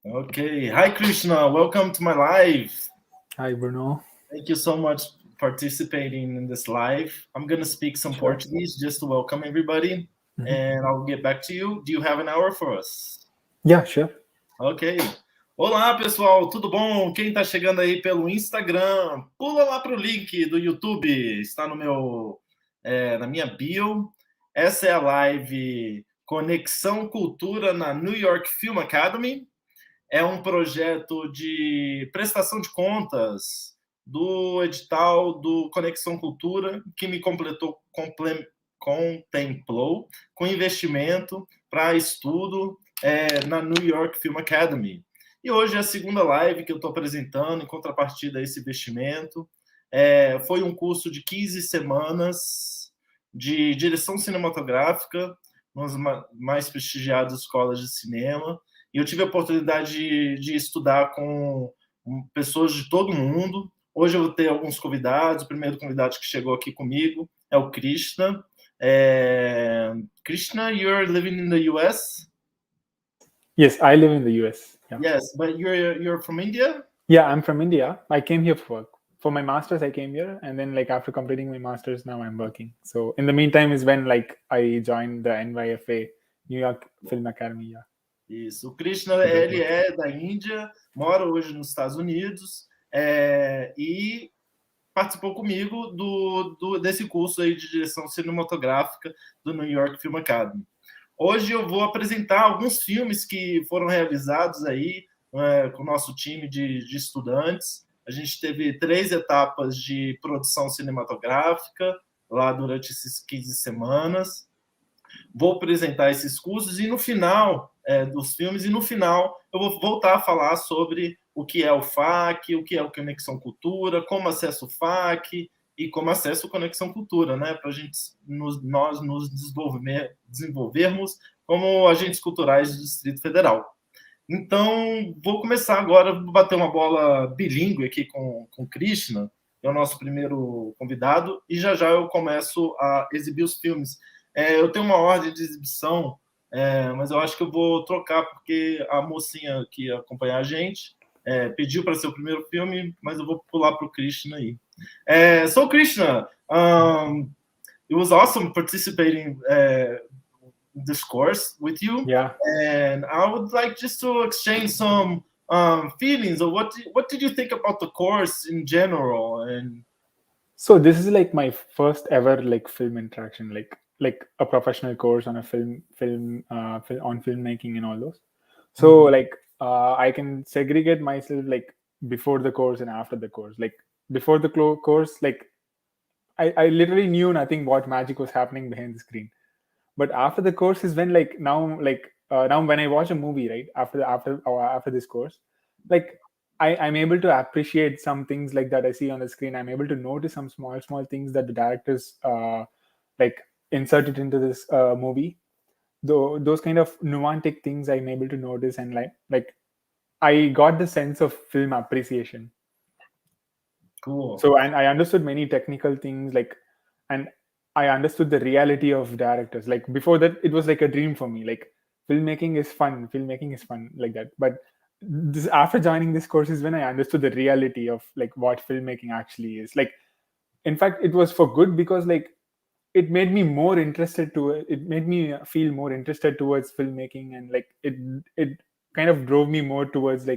Okay. Hi, Krishna. Welcome to my live. Hi, Bruno. Thank you so much participating in this live. I'm going to speak some Sure. Portuguese just to welcome everybody, Mhm. and I'll get back to you. Do you have an hour for us? Yeah, sure. Ok. Olá, pessoal, tudo bom? Quem está chegando aí pelo Instagram, pula lá para o link do YouTube, está no na minha bio. Essa é a live Conexão Cultura na New York Film Academy. É um projeto de prestação de contas do edital do Conexão Cultura, que me contemplou com investimento para estudo na New York Film Academy. E hoje é a segunda live que eu estou apresentando em contrapartida a esse investimento. Foi um curso de 15 semanas de direção cinematográfica nas mais prestigiadas escolas de cinema. E eu tive a oportunidade de estudar com pessoas de todo mundo. Hoje eu vou ter alguns convidados. O primeiro convidado que chegou aqui comigo é o Krishna. Krishna, you're living in the US? Yes, I live in the US. Yeah. Yes, but you're from India? Yeah, I'm from India. I came here for work. For my master's, I came here, and then after completing my master's, now I'm working. So in the meantime is when I joined the NYFA, New York Film Academy. Yeah. Isso. O Krishna, ele é da Índia, mora hoje nos Estados Unidos e participou comigo desse curso aí de direção cinematográfica do New York Film Academy. Hoje eu vou apresentar alguns filmes que foram realizados aí com o nosso time de estudantes. A gente teve 3 etapas de produção cinematográfica lá durante esses 15 semanas. Vou apresentar esses cursos e no final dos filmes, e no final eu vou voltar a falar sobre o que é o FAC, o que é o Conexão Cultura, como acesso o FAC e como acesso o Conexão Cultura, né? Para a gente nós nos desenvolvermos como agentes culturais do Distrito Federal. Então, vou começar agora, vou bater uma bola bilíngue aqui com o Krishna, que é o nosso primeiro convidado, e já eu começo a exibir os filmes. Eu tenho uma ordem de exibição, mas eu acho que eu vou trocar, porque a mocinha que ia acompanhar a gente pediu para ser o primeiro filme, mas eu vou pular para o Krishna aí. So, Krishna, it was awesome participating this course with you. Yeah. And I would like just to exchange some feelings of what did you think about the course in general? And So this is like my first ever film interaction, like a professional course on a film on filmmaking and all those. So I can segregate myself before the course and after the course. Like before the course, I literally knew nothing what magic was happening behind the screen. But after the course is when now when I watch a movie, right, after this course, I'm able to appreciate some things like that I see on the screen. I'm able to notice some small things that the directors inserted into this movie. Though those kind of nuantic things I'm able to notice, and I got the sense of film appreciation. cool. So, and I understood many technical things, and I understood the reality of directors. Like before that, it was like a dream for me. Like filmmaking is fun like that. But after joining this course is when I understood the reality of what filmmaking actually is. Like, in fact, it was for good, because it made me more interested it made me feel more interested towards filmmaking, and it kind of drove me more towards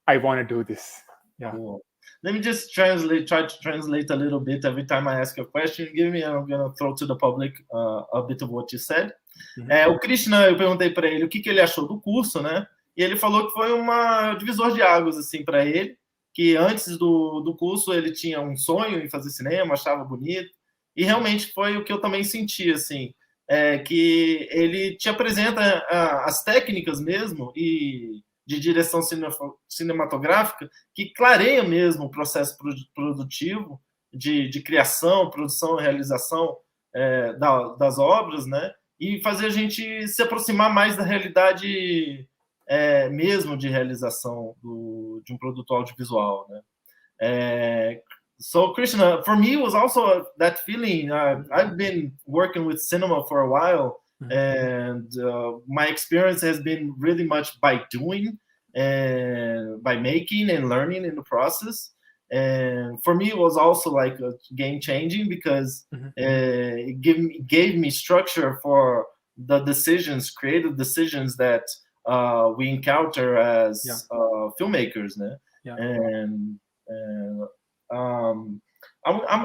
I want to do this. Yeah. Cool. Let me just try to translate a little bit every time I ask a question. I'm going to throw to the public a bit of what you said. O Krishna, eu perguntei para ele o que ele achou do curso, né? E ele falou que foi um divisor de águas assim para ele, que antes do curso ele tinha um sonho em fazer cinema, achava bonito, e realmente foi o que eu também senti, assim, que ele te apresenta as técnicas mesmo e de direção cinematográfica que clareia mesmo o processo produtivo de criação, produção e realização das obras, né? E fazer a gente se aproximar mais da realidade mesmo de realização de um produto audiovisual, né? So, Krishna, for me, it was also that feeling. I've been working with cinema for a while, and my experience has been really much by doing. and by making and learning in the process. And for me, it was also like a game changing because it gave me structure for the decisions, creative decisions that we encounter as filmmakers, né? And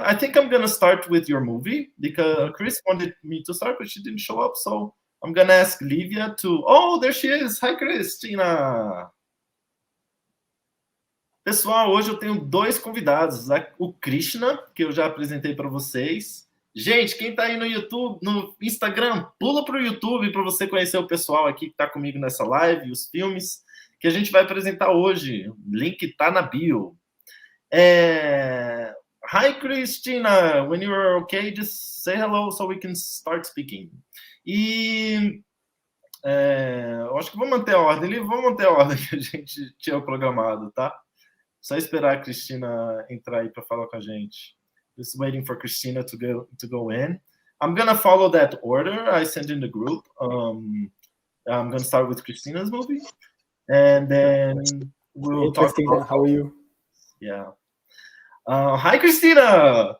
I think I'm gonna start with your movie because Chris wanted me to start, but she didn't show up. So I'm gonna ask Livia to. Oh, there she is! Hi, Cristina. Pessoal, hoje eu tenho 2 convidados, o Krishna, que eu já apresentei para vocês. Gente, quem está aí no YouTube, no Instagram, pula para o YouTube para você conhecer o pessoal aqui que está comigo nessa live, os filmes que a gente vai apresentar hoje. O link está na bio. Hi, Christina. When you are okay, just say hello so we can start speaking. E eu acho que vou manter a ordem, vamos manter a ordem que a gente tinha programado, tá? Só esperar a Cristina entrar aí para falar com a gente. Just waiting for Cristina to go in. I'm gonna follow that order I sent in the group. I'm gonna start with Christina's movie, and then we'll talk about. How are you? Yeah. Hi, Christina.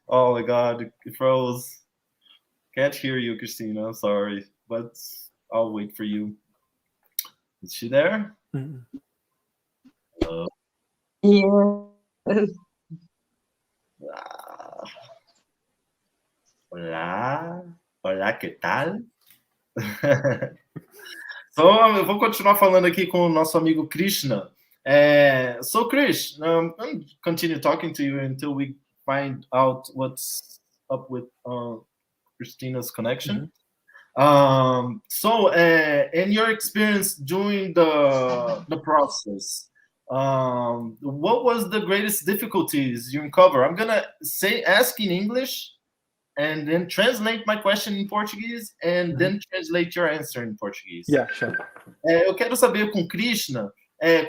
Oh my God, it froze. Can't hear you, Christina. I'm sorry, but I'll wait for you. Is she there? Yes. Olá, olá, que tal? So, eu vou continuar falando aqui com o nosso amigo Krishna. So, Krish, I'm continue talking to you until we find out what's up with Christina's connection. So, in your experience during the process, what was the greatest difficulties you uncover? I'm gonna ask in English and then translate my question in Portuguese and then translate your answer in Portuguese. Yeah, sure. Eu quero saber com Krishna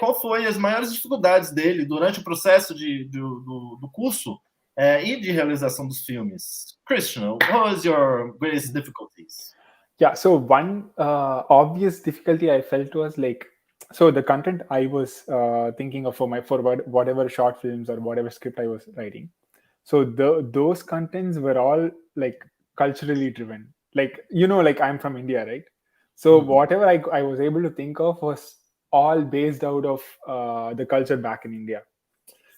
qual foi as maiores dificuldades dele durante o processo do curso e de realização dos filmes. Krishna, what was your greatest difficulties? Yeah, so one obvious difficulty I felt was like, so the content I was thinking of for whatever short films or whatever script I was writing. So those contents were all like culturally driven. Like, like I'm from India, right? So whatever I was able to think of was all based out of the culture back in India.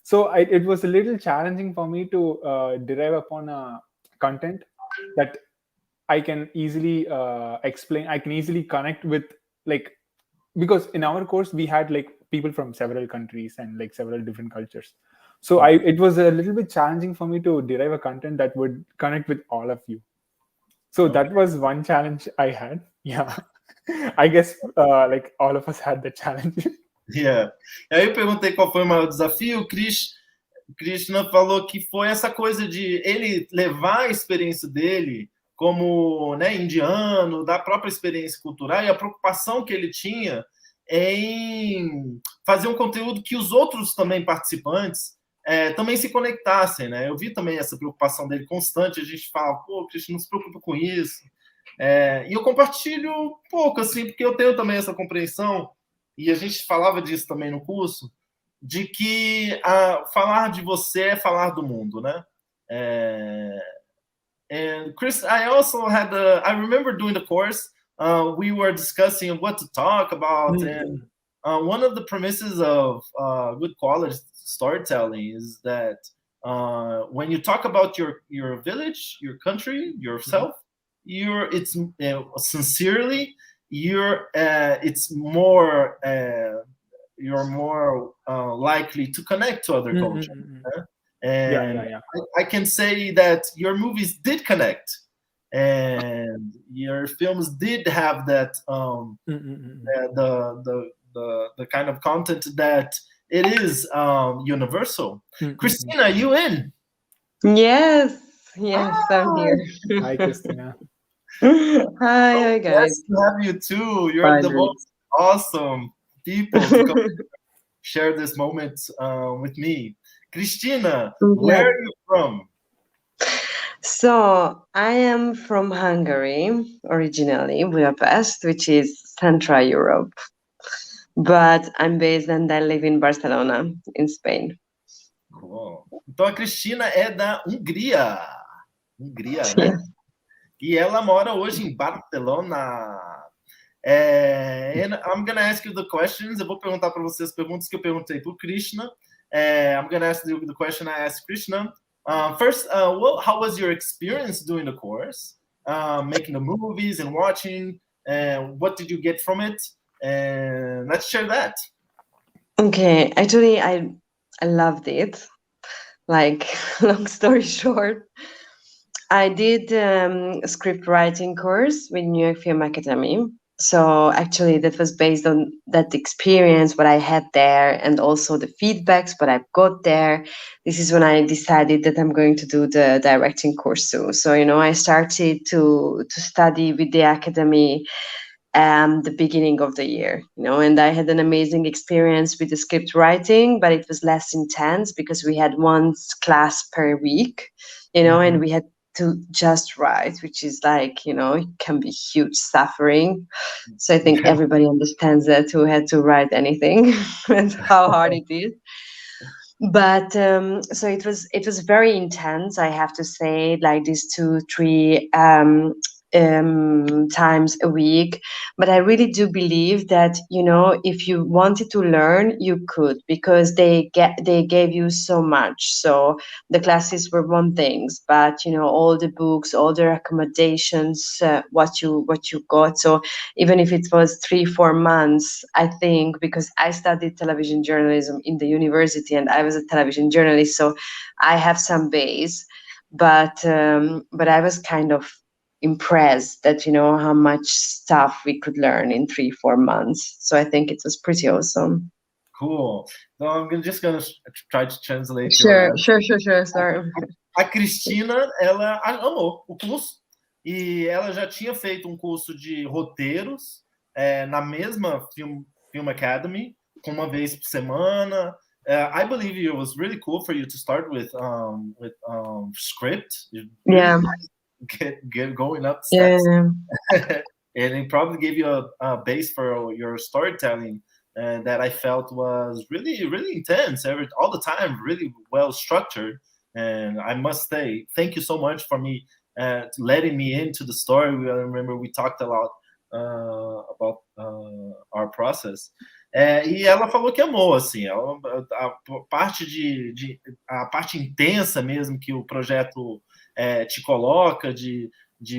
So it was a little challenging for me to derive upon a content that I can easily explain. I can easily connect with, like, because in our course we had like people from several countries and like several different cultures. So it was a little bit challenging for me to derive a content that would connect with all of you. So that was one challenge I had. Yeah. I guess like all of us had the challenge. Yeah. Aí eu perguntei qual foi o maior desafio. Krishna falou que foi essa coisa de ele levar a experiência dele como, né, indiano, da própria experiência cultural e a preocupação que ele tinha em fazer um conteúdo que os outros também participantes também se conectassem, né? Eu vi também essa preocupação dele constante. A gente fala, pô, Krishna, não se preocupa com isso. E eu compartilho um pouco, assim, porque eu tenho também essa compreensão, e a gente falava disso também no curso, de que falar de você é falar do mundo, né? And Chris, I also had I remember doing the course, we were discussing what to talk about, and one of the premises of good quality storytelling is that when you talk about your village, your country, yourself, it's sincerely, it's more you're more likely to connect to other cultures. And I can say that your movies did connect, and your films did have that the kind of content that it is universal. Christina, are you in? Yes, I'm here. Hi, Christina. Hi, guys. Nice to have you too. You're the most awesome people to come share this moment with me. Christina, where are you from? So I am from Hungary originally, Budapest, which is Central Europe. But I'm based and I live in Barcelona, in Spain. Cool. Então a Cristina é da Hungria. Hungria, né? Yeah. E ela mora hoje em Barcelona. And I'm going to ask you the questions. Eu vou perguntar para você as perguntas que eu perguntei para o Krishna. I'm going to ask you the question I asked Krishna. First, how was your experience doing the course? Making the movies and watching? What did you get from it? And let's share that. Okay, actually, I loved it. Like, long story short, I did a script writing course with New York Film Academy. So actually, that was based on that experience, what I had there, and also the feedbacks, what I've got there. This is when I decided that I'm going to do the directing course too. So, I started to study with the academy the beginning of the year, and I had an amazing experience with the script writing, but it was less intense because we had one class per week, and we had to just write, which is like, it can be huge suffering. So I think everybody understands that who had to write anything and how hard it is. But so it was very intense, I have to say, like these 2-3 times a week. But I really do believe that, if you wanted to learn, you could, because they gave you so much. So the classes were one things, but all the books, all the recommendations, what you got. So even if it was 3-4 months, I think, because I studied television journalism in the university and I was a television journalist, so I have some base, but I was kind of impressed that how much stuff we could learn in 3-4 months. So I think it was pretty awesome. Cool. So I'm just going to try to translate. Sure. Sorry. A Cristina, ela amou o curso e ela já tinha feito um curso de roteiros na mesma Film Academy, com uma vez por semana. I believe it was really cool for you to start with script. Yeah. Get going up steps. Yeah. And it probably gave you a base for your storytelling that I felt was really, really intense all the time, really well structured. And I must say, thank you so much for letting me into the story. I remember we talked a lot about our process. E ela falou que amou, assim, a parte intensa mesmo que o projeto te coloca, de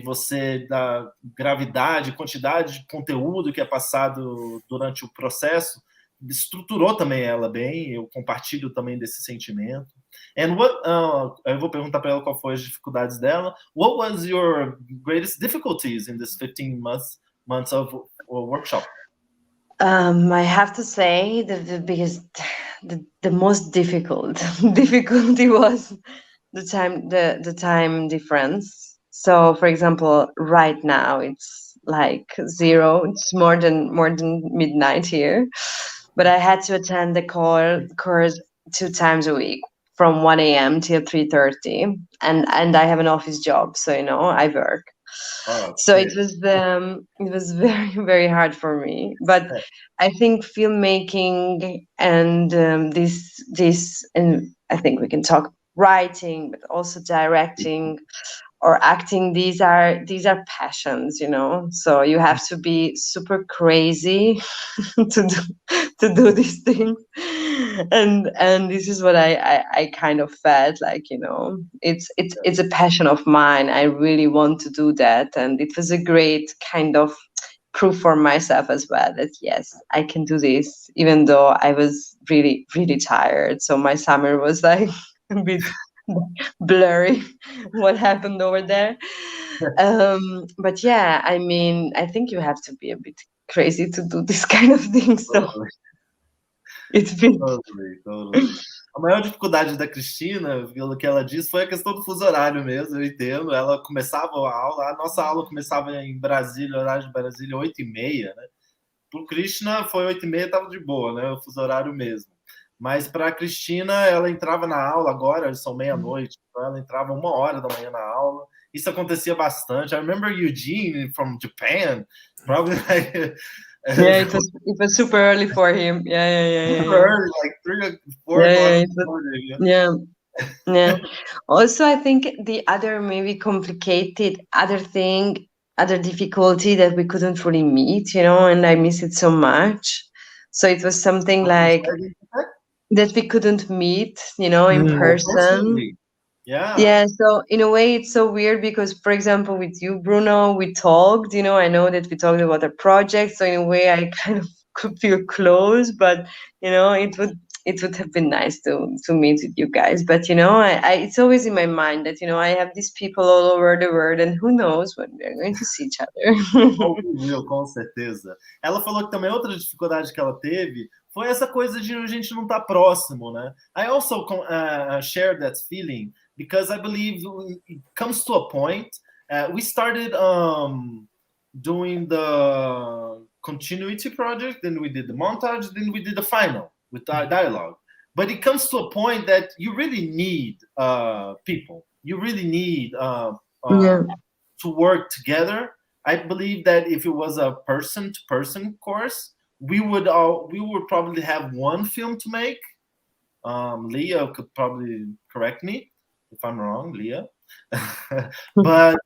você, da gravidade, quantidade de conteúdo que é passado durante o processo, estruturou também ela bem. Eu compartilho também desse sentimento. And eu vou perguntar para ela qual foram as dificuldades dela. What was your greatest difficulties in this 15 months of workshop? I have to say that the most difficulty was the time difference. So, for example, right now it's like 0. It's more than midnight here. But I had to attend the course 2 times a week, from 1 a.m. till 3:30, and I have an office job, so I work. Oh, so it was very, very hard for me. But I think filmmaking and this, and I think we can talk writing, but also directing or acting, these are passions, so you have to be super crazy to do these things. And this is what I kind of felt like, it's a passion of mine. I really want to do that, and it was a great kind of proof for myself as well that yes, I can do this, even though I was really, really tired. So my summer was like a bit blurry what happened over there. But yeah, I mean, I think you have to be a bit crazy to do this kind of thing. So it's been totally. A maior dificuldade da Cristina, pelo que ela disse, foi a questão do fuso horário mesmo. Eu entendo. Ela começava a nossa aula começava em Brasília, horário de Brasília, 8h30, né? Pro Krishna foi 8h30, tava de boa, né? O fuso horário mesmo. Mas para a Cristina, ela entrava na aula agora, são meia-noite, então ela entrava 1 hora da manhã na aula. Isso acontecia bastante. I remember Eugene from Japan, probably like Yeah, it was super early for him. Yeah. super early, like 3 or 4 o'clock in the morning. Yeah. Also, I think the other maybe complicated other difficulty that we couldn't really meet, and I miss it so much. So it was something like that we couldn't meet, in person. Personally. Yeah, so in a way it's so weird because, for example, with you, Bruno, we talked, I know that we talked about a project, so in a way I kind of could feel close, but it would have been nice to meet with you guys. But it's always in my mind that I have these people all over the world, and who knows when we're going to see each other. Com certeza. Ela falou que também outra dificuldade que ela teve foi essa coisa de a gente não estar próximo, né? I also share that feeling because I believe it comes to a point. We started doing the continuity project, then we did the montage, then we did the final with our dialogue. But it comes to a point that you really need people. You really need to work together. I believe that if it was a person-to-person course, we would probably have one film to make. Leah could probably correct me if I'm wrong, Leah. But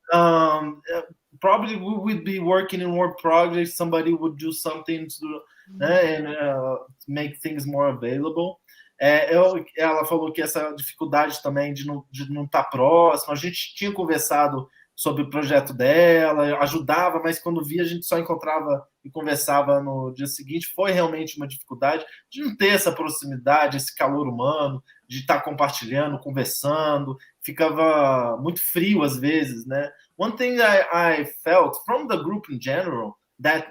probably we would be working in more projects. Somebody would do something to and make things more available. Ela falou que essa dificuldade também de não estar próximo. A gente tinha conversado sobre o projeto dela, ajudava, mas quando via a gente só encontrava e conversava no dia seguinte. Foi realmente uma dificuldade de não ter essa proximidade, esse calor humano, de estar compartilhando, conversando. Ficava muito frio às vezes, né? One thing I felt from the group in general, that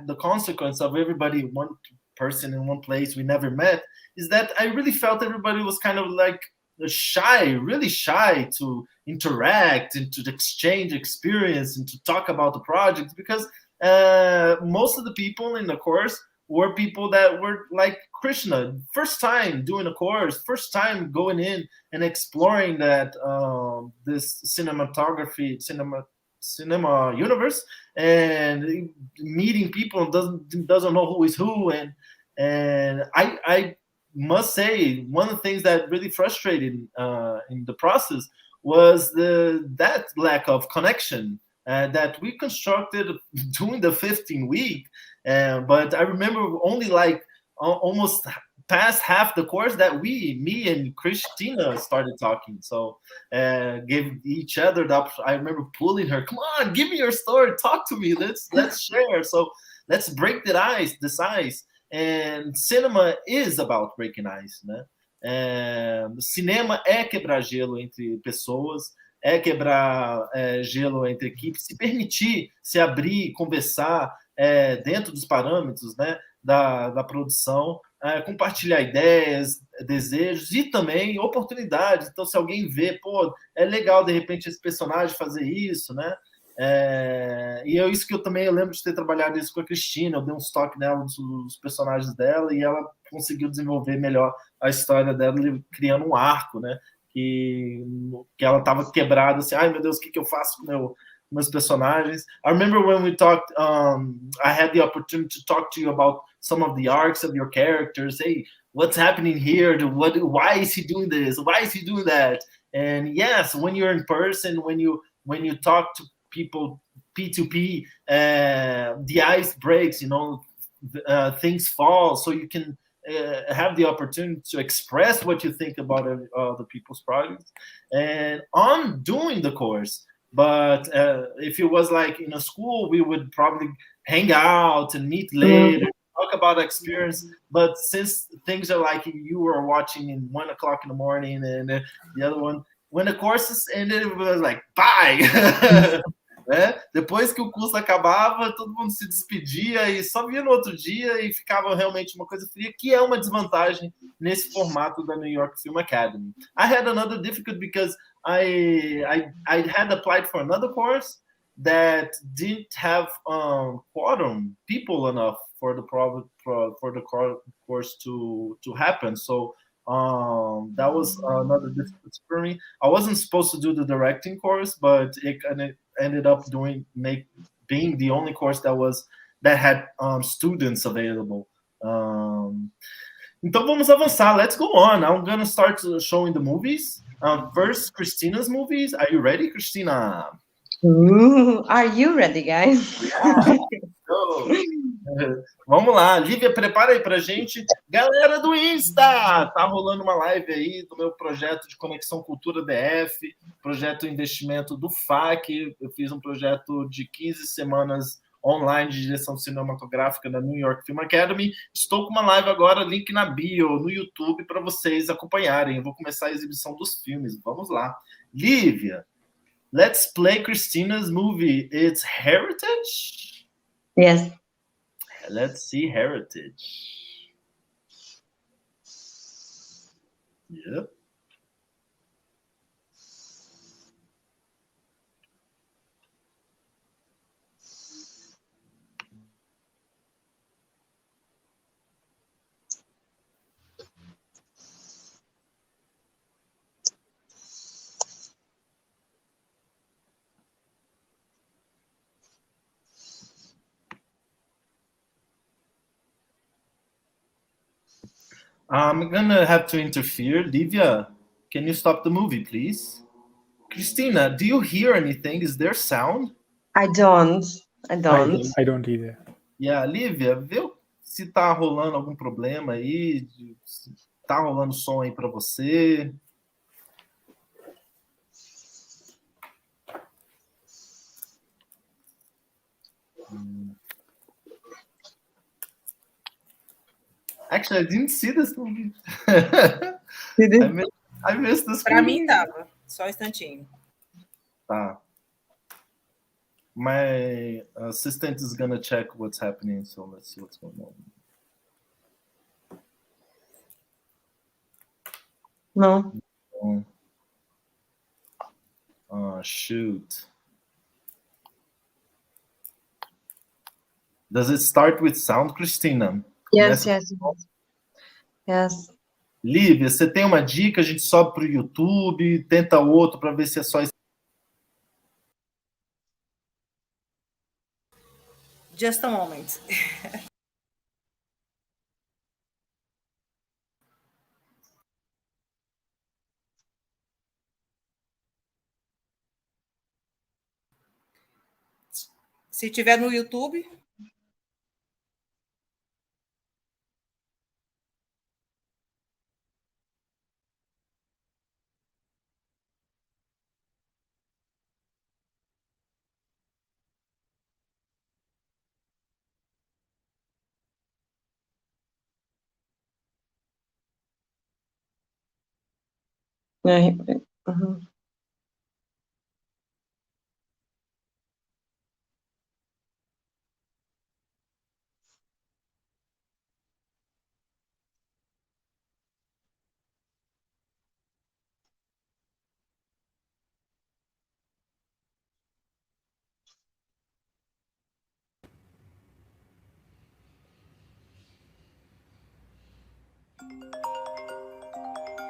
the consequence of everybody, one person in one place we never met, is that I really felt everybody was kind of like really shy to interact and to exchange experience and to talk about the project, because most of the people in the course were people that were like Krishna, first time doing a course, first time going in and exploring that this cinema universe, and meeting people doesn't know who is who, and I must say, one of the things that really frustrated in the process was that lack of connection that we constructed during the 15-week. But I remember only like almost past half the course that me and Christina started talking. So gave each other I remember pulling her, come on, give me your story, talk to me, let's share. So let's break this ice. And cinema is about breaking ice, né? Cinema é quebrar gelo entre pessoas, é quebrar gelo entre equipes, se permitir se abrir, conversar dentro dos parâmetros, né, da produção, compartilhar ideias, desejos e também oportunidades. Então, se alguém vê, pô, é legal de repente esse personagem fazer isso, né? E é isso que eu lembro de ter trabalhado isso com a Cristina. Eu dei um toque nela dos personagens dela e ela conseguiu desenvolver melhor a história dela, criando um arco, né? Que ela estava quebrada, assim, ai meu Deus, o que eu faço com meus personagens? I remember when we talked, I had the opportunity to talk to you about some of the arcs of your characters. Hey, what's happening here? Why is he doing this? Why is he doing that? And yes, when you're in person, when you talk to people P2P, the ice breaks, things fall, so you can have the opportunity to express what you think about the people's projects and on doing the course. But if it was like in a school, we would probably hang out and meet later, talk about experience. But since things are like you were watching in 1 o'clock in the morning and the other one, when the courses ended, it was like, bye! Né? Depois que o curso acabava, todo mundo se despedia e só via no outro dia e ficava realmente uma coisa fria, que é uma desvantagem nesse formato da New York Film Academy. I had another difficulty because I had applied for another course that didn't have quorum, people enough for the for the course to happen. So that was another difference for me. I wasn't supposed to do the directing course, but it ended up being the only course that had students available. Então vamos avançar. Let's go on. I'm gonna start showing the movies. First, Christina's movies. Are you ready, Christina? Ooh, are you ready, guys? Vamos lá, Lívia, prepara aí pra gente. Galera do Insta, tá rolando uma live aí do meu projeto de Conexão Cultura DF, projeto investimento do FAC. Eu fiz um projeto de 15 semanas online de direção cinematográfica da New York Film Academy. Estou com uma live agora, link na bio, no YouTube, para vocês acompanharem. Eu vou começar a exibição dos filmes. Vamos lá. Lívia, let's play Christina's movie. It's Heritage? Yes. Let's see Heritage. Yep. I'm gonna have to interfere. Livia, can you stop the movie, please? Christina, do you hear anything? Is there sound? I don't. I don't. I don't either. Yeah, Lívia, vê se tá rolando algum problema aí, se tá rolando som aí para você. Actually, I didn't see this movie. I missed this Para movie. mim dava, só um instantinho. Tá. My assistant is gonna check what's happening, so let's see what's going on. No. Shoot. Does it start with sound, Christina? Yes. Lívia, você tem uma dica? A gente sobe para o YouTube, tenta outro para ver se é só isso. Just a moment. Se tiver no YouTube.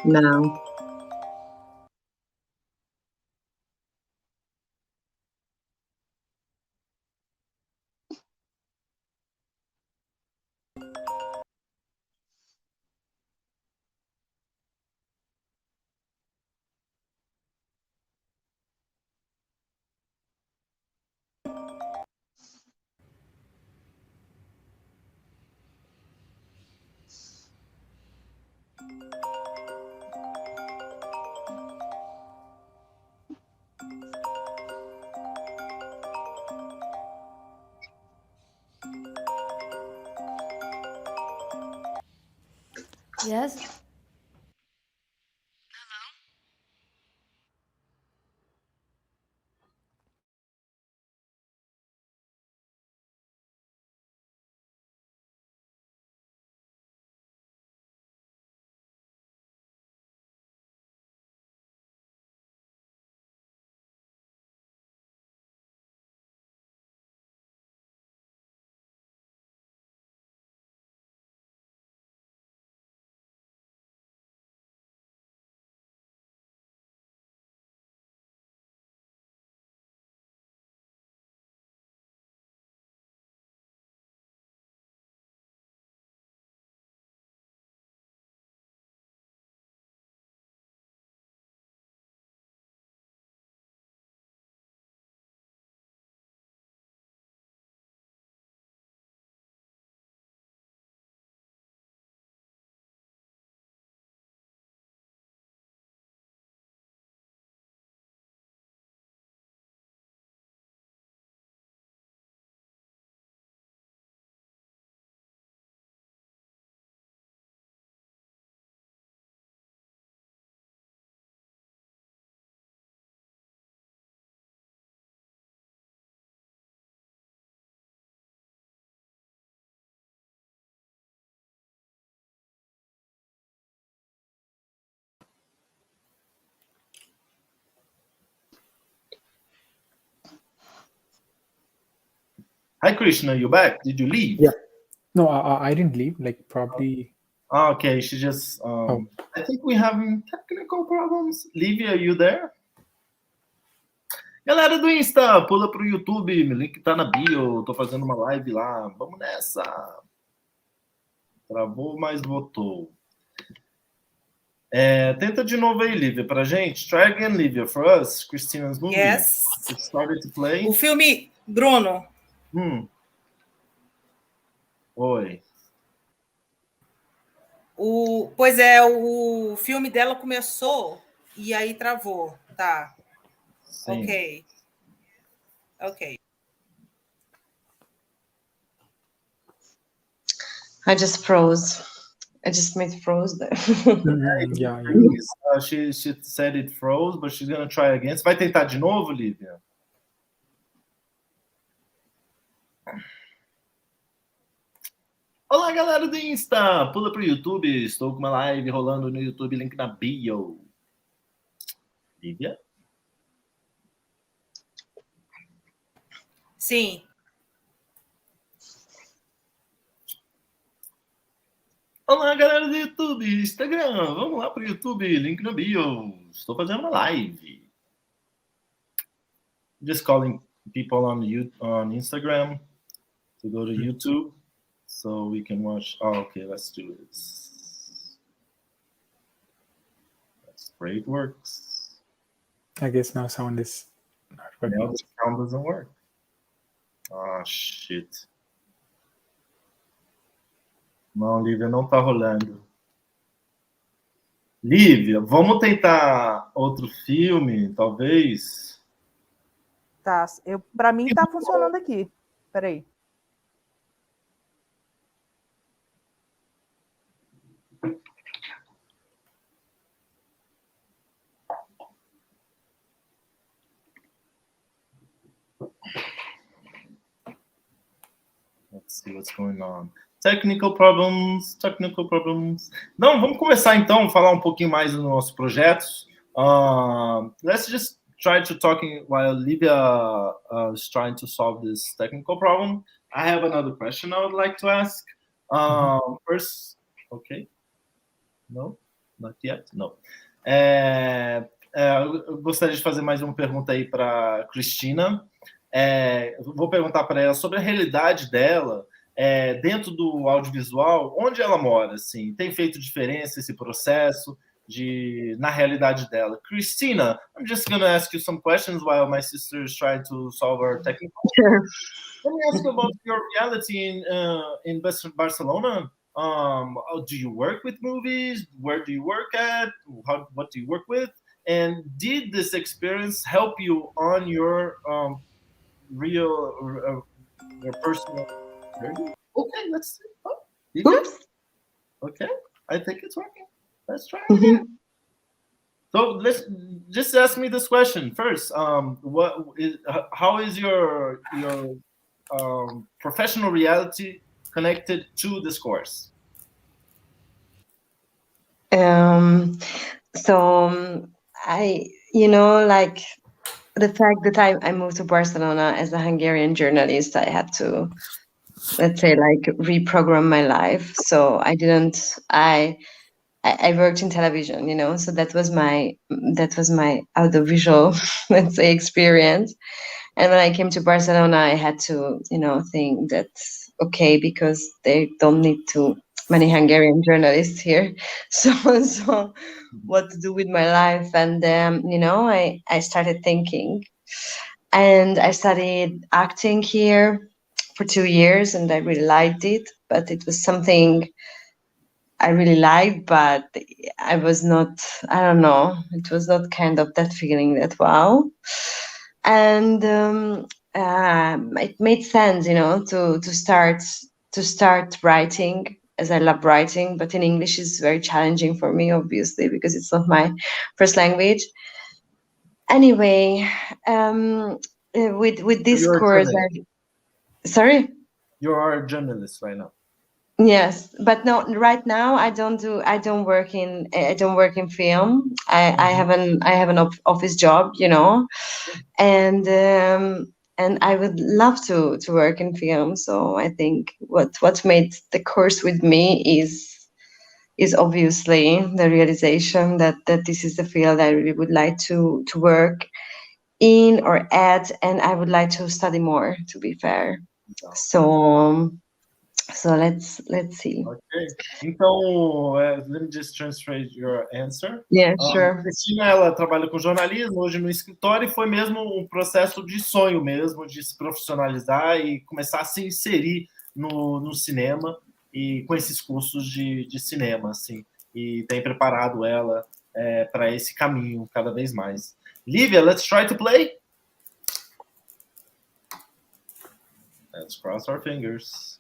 Não. Yes. Hi, Krishna, you back? Did you leave? Yeah. No, I didn't leave. Like probably. Oh, okay, she just. I think we having technical problems. Livia, you there? Galera do Insta, pula pro YouTube, meu link tá na bio, tô fazendo uma live lá. Vamos nessa. Travou, mas voltou. Tenta de novo aí, Lívia, pra gente. Try again, Lívia, for us. Christina's movie. Yes. It started to play. O filme, Bruno. Oi. Pois é, o filme dela começou e aí travou. Tá. Sim. Ok. I just froze. I just made froze there. Yeah. She said it froze, but she's gonna try again. Você vai tentar de novo, Lívia? Olá, galera do Insta! Pula pro YouTube. Estou com uma live rolando no YouTube, link na bio. Lívia? Sim. Olá, galera do YouTube, Instagram. Vamos lá pro YouTube, link na bio. Estou fazendo uma live. Just calling people on Instagram to go to YouTube. So we can watch. Oh, okay, let's do this. That's great. Works. I guess now sound is not working. Now the sound doesn't work. Ah, shit. Não, Lívia, não tá rolando. Lívia, vamos tentar outro filme, talvez? Tá, para mim tá funcionando aqui. Peraí. Let's see what's going on. Technical problems. Não, vamos começar então a falar um pouquinho mais dos nossos projetos. Let's just try to talking while Livia is trying to solve this technical problem. I have another question I would like to ask. First, okay. No, not yet. No. Eu gostaria de fazer mais uma pergunta aí para Cristina. Vou perguntar para ela sobre a realidade dela dentro do audiovisual, onde ela mora, assim, tem feito diferença esse processo na realidade dela. Christina, I'm just going to ask you some questions while my sister is trying to solve our technical. Sure. Let me ask you about your reality in Barcelona. Do you work with movies? Where do you work at? What do you work with? And did this experience help you on your your personal journey? Okay, let's see. Oops. Okay, I think it's working. Let's try it again. So let's just ask me this question first. How is your professional reality connected to this course? Like the fact that I moved to Barcelona as a Hungarian journalist, I had to, let's say, like reprogram my life. So I worked in television, so that was my audiovisual, let's say, experience. And when I came to Barcelona, I had to, think that, okay, because they don't need too many Hungarian journalists here. So what to do with my life? And, I started thinking, and I studied acting here for 2 years, and I really liked it, but it was something I really liked, but I was not, I don't know, it was not kind of that feeling that wow. And it made sense, to start writing, as I love writing, but in English is very challenging for me, obviously, because it's not my first language. Anyway, with this course, sorry? You are a journalist right now. Yes, but no. Right now, I don't work in film. I have an office job, and and I would love to work in film. So I think what made the course with me is obviously the realization that this is the field I really would like to work in or at, and I would like to study more, to be fair. So let's see. Ok. Então, let me just translate your answer. Yeah, sure. Cristina, ela trabalha com jornalismo hoje no escritório e foi mesmo um processo de sonho mesmo, de se profissionalizar e começar a se inserir no cinema e com esses cursos de cinema, assim. E tem preparado ela para esse caminho cada vez mais. Lívia, let's try to play. Let's cross our fingers.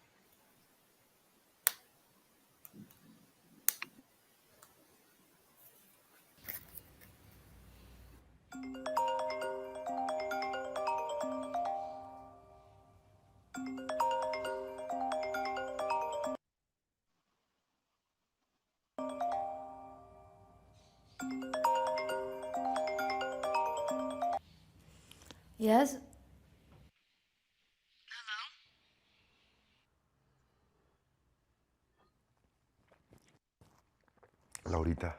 Yes? Laurita,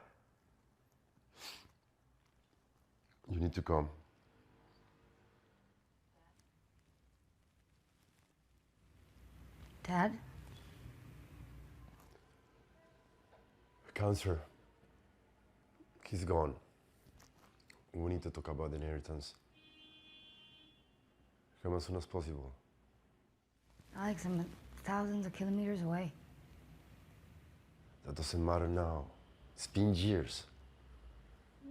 you need to come. Dad? Cancer. He's gone. We need to talk about the inheritance. Come as soon as possible. Alex, I'm thousands of kilometers away. That doesn't matter now. It's been years.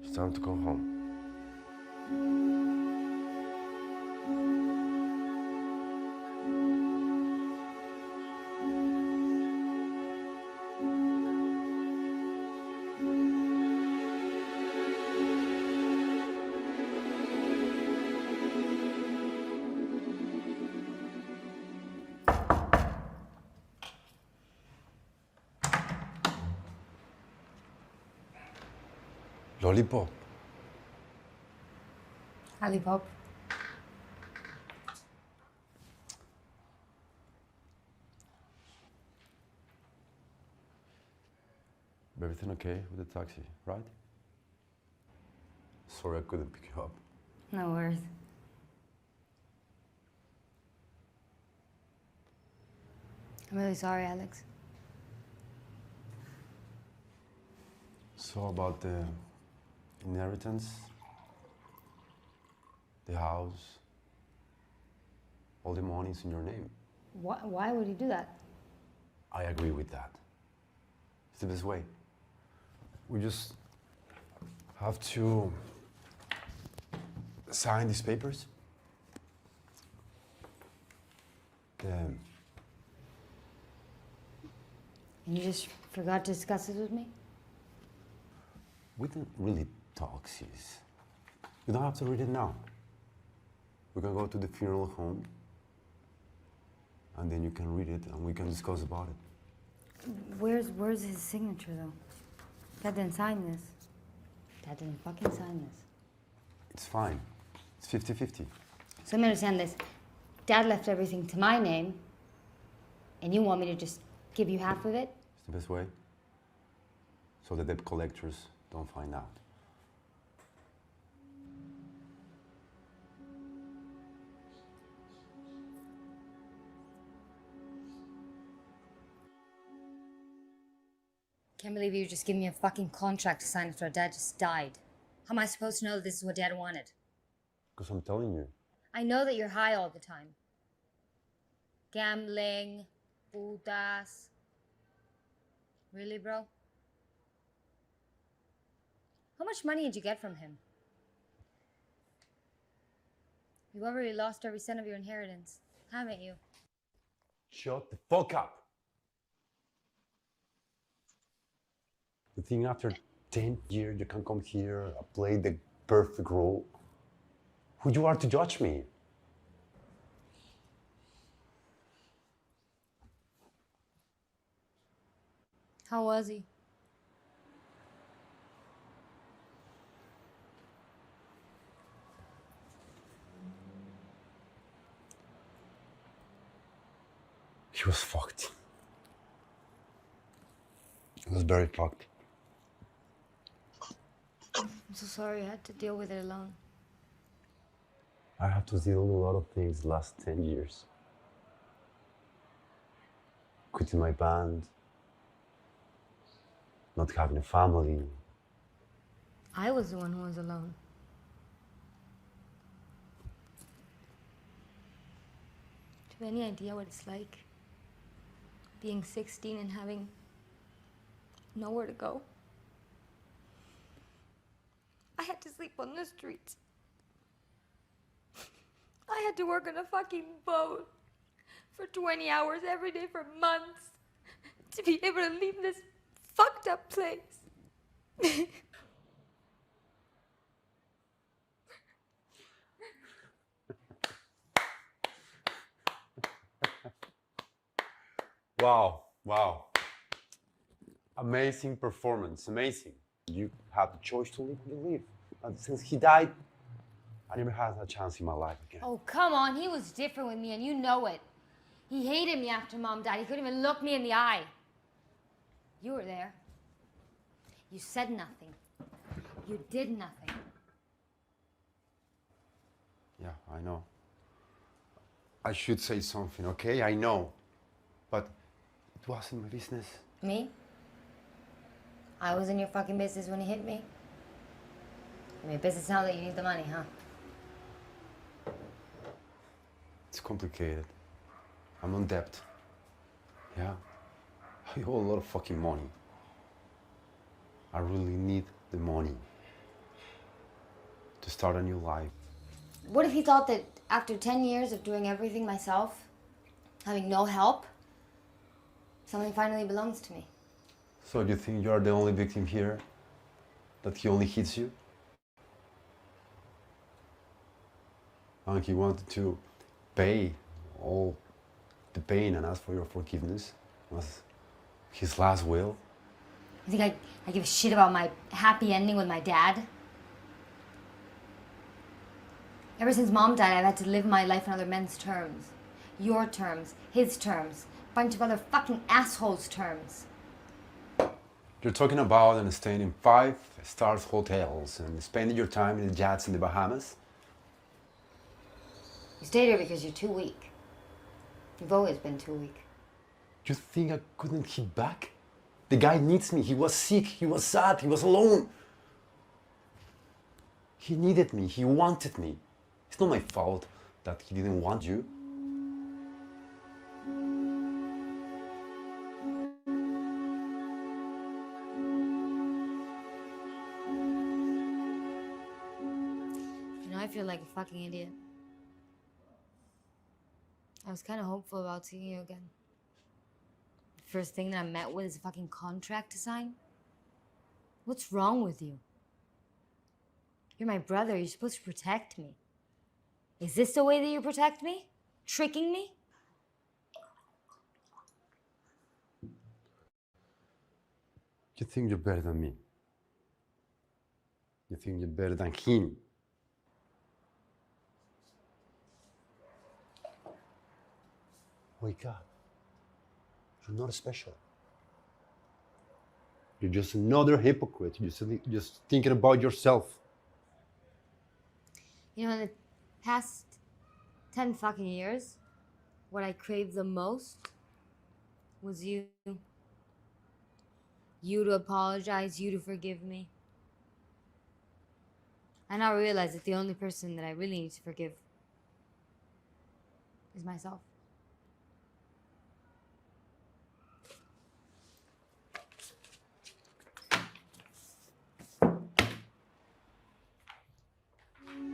It's time to come home. Lollipop. Lollipop. Everything okay with the taxi, right? Sorry I couldn't pick you up. No worries. I'm really sorry, Alex. So about the inheritance, the house, all the money's in your name. Why would he do that? I agree with that. It's the best way. We just have to sign these papers. Then And you just forgot to discuss this with me? we didn't really talk, sis. You don't have to read it now. We can go to the funeral home, and then you can read it, and we can discuss about it. Where's his signature, though? Dad didn't sign this. Dad didn't fucking sign this. It's fine. It's 50-50. So let me understand this. Dad left everything to my name, and you want me to just give you half of it? It's the best way. So the debt collectors don't find out. Can't believe you just gave me a fucking contract to sign after Dad just died. How am I supposed to know that this is what Dad wanted? Because I'm telling you. I know that you're high all the time. Gambling, putas. Really, bro? How much money did you get from him? You already lost every cent of your inheritance, haven't you? Shut the fuck up. You think after 10 years you can come here and play the perfect role? Who you are to judge me? How was he? He was fucked. He was very fucked. I'm so sorry I had to deal with it alone. I had to deal with a lot of things the last 10 years. Quitting my band, not having a family. I was the one who was alone. Do you have any idea what it's like? Being 16 and having nowhere to go? I had to sleep on the streets. I had to work on a fucking boat for 20 hours every day for months to be able to leave this fucked up place. Wow. Amazing performance, amazing. You have the choice to live or you leave. And since he died, I never had a chance in my life again. Oh, come on. He was different with me, and you know it. He hated me after Mom died. He couldn't even look me in the eye. You were there. You said nothing. You did nothing. Yeah, I know. I should say something, okay? I know. But it wasn't my business. Me? I was in your fucking business when he hit me. I mean, business now that you need the money, huh? It's complicated. I'm on debt. Yeah? I owe a lot of fucking money. I really need the money to start a new life. What if he thought that after 10 years of doing everything myself, having no help, something finally belongs to me? So you think you're the only victim here? That he only hits you? And he wanted to pay all the pain and ask for your forgiveness? Was his last will? You think I give a shit about my happy ending with my dad? Ever since Mom died, I've had to live my life on other men's terms. Your terms, his terms, a bunch of other fucking assholes' terms. You're talking about and staying in 5-star hotels and spending your time in the yachts in the Bahamas? You stayed here because you're too weak. You've always been too weak. You think I couldn't hit back? The guy needs me. He was sick, he was sad, he was alone. He needed me, he wanted me. It's not my fault that he didn't want you. You know, I feel like a fucking idiot. I was kind of hopeful about seeing you again. The first thing that I'm met with is a fucking contract to sign. What's wrong with you? You're my brother. You're supposed to protect me. Is this the way that you protect me? Tricking me? You think you're better than me. You think you're better than him. Wake up. You're not special. You're just another hypocrite. You're just thinking about yourself. You know, in the past 10 fucking years, what I craved the most was you. You to apologize, you to forgive me. I now realize that the only person that I really need to forgive is myself.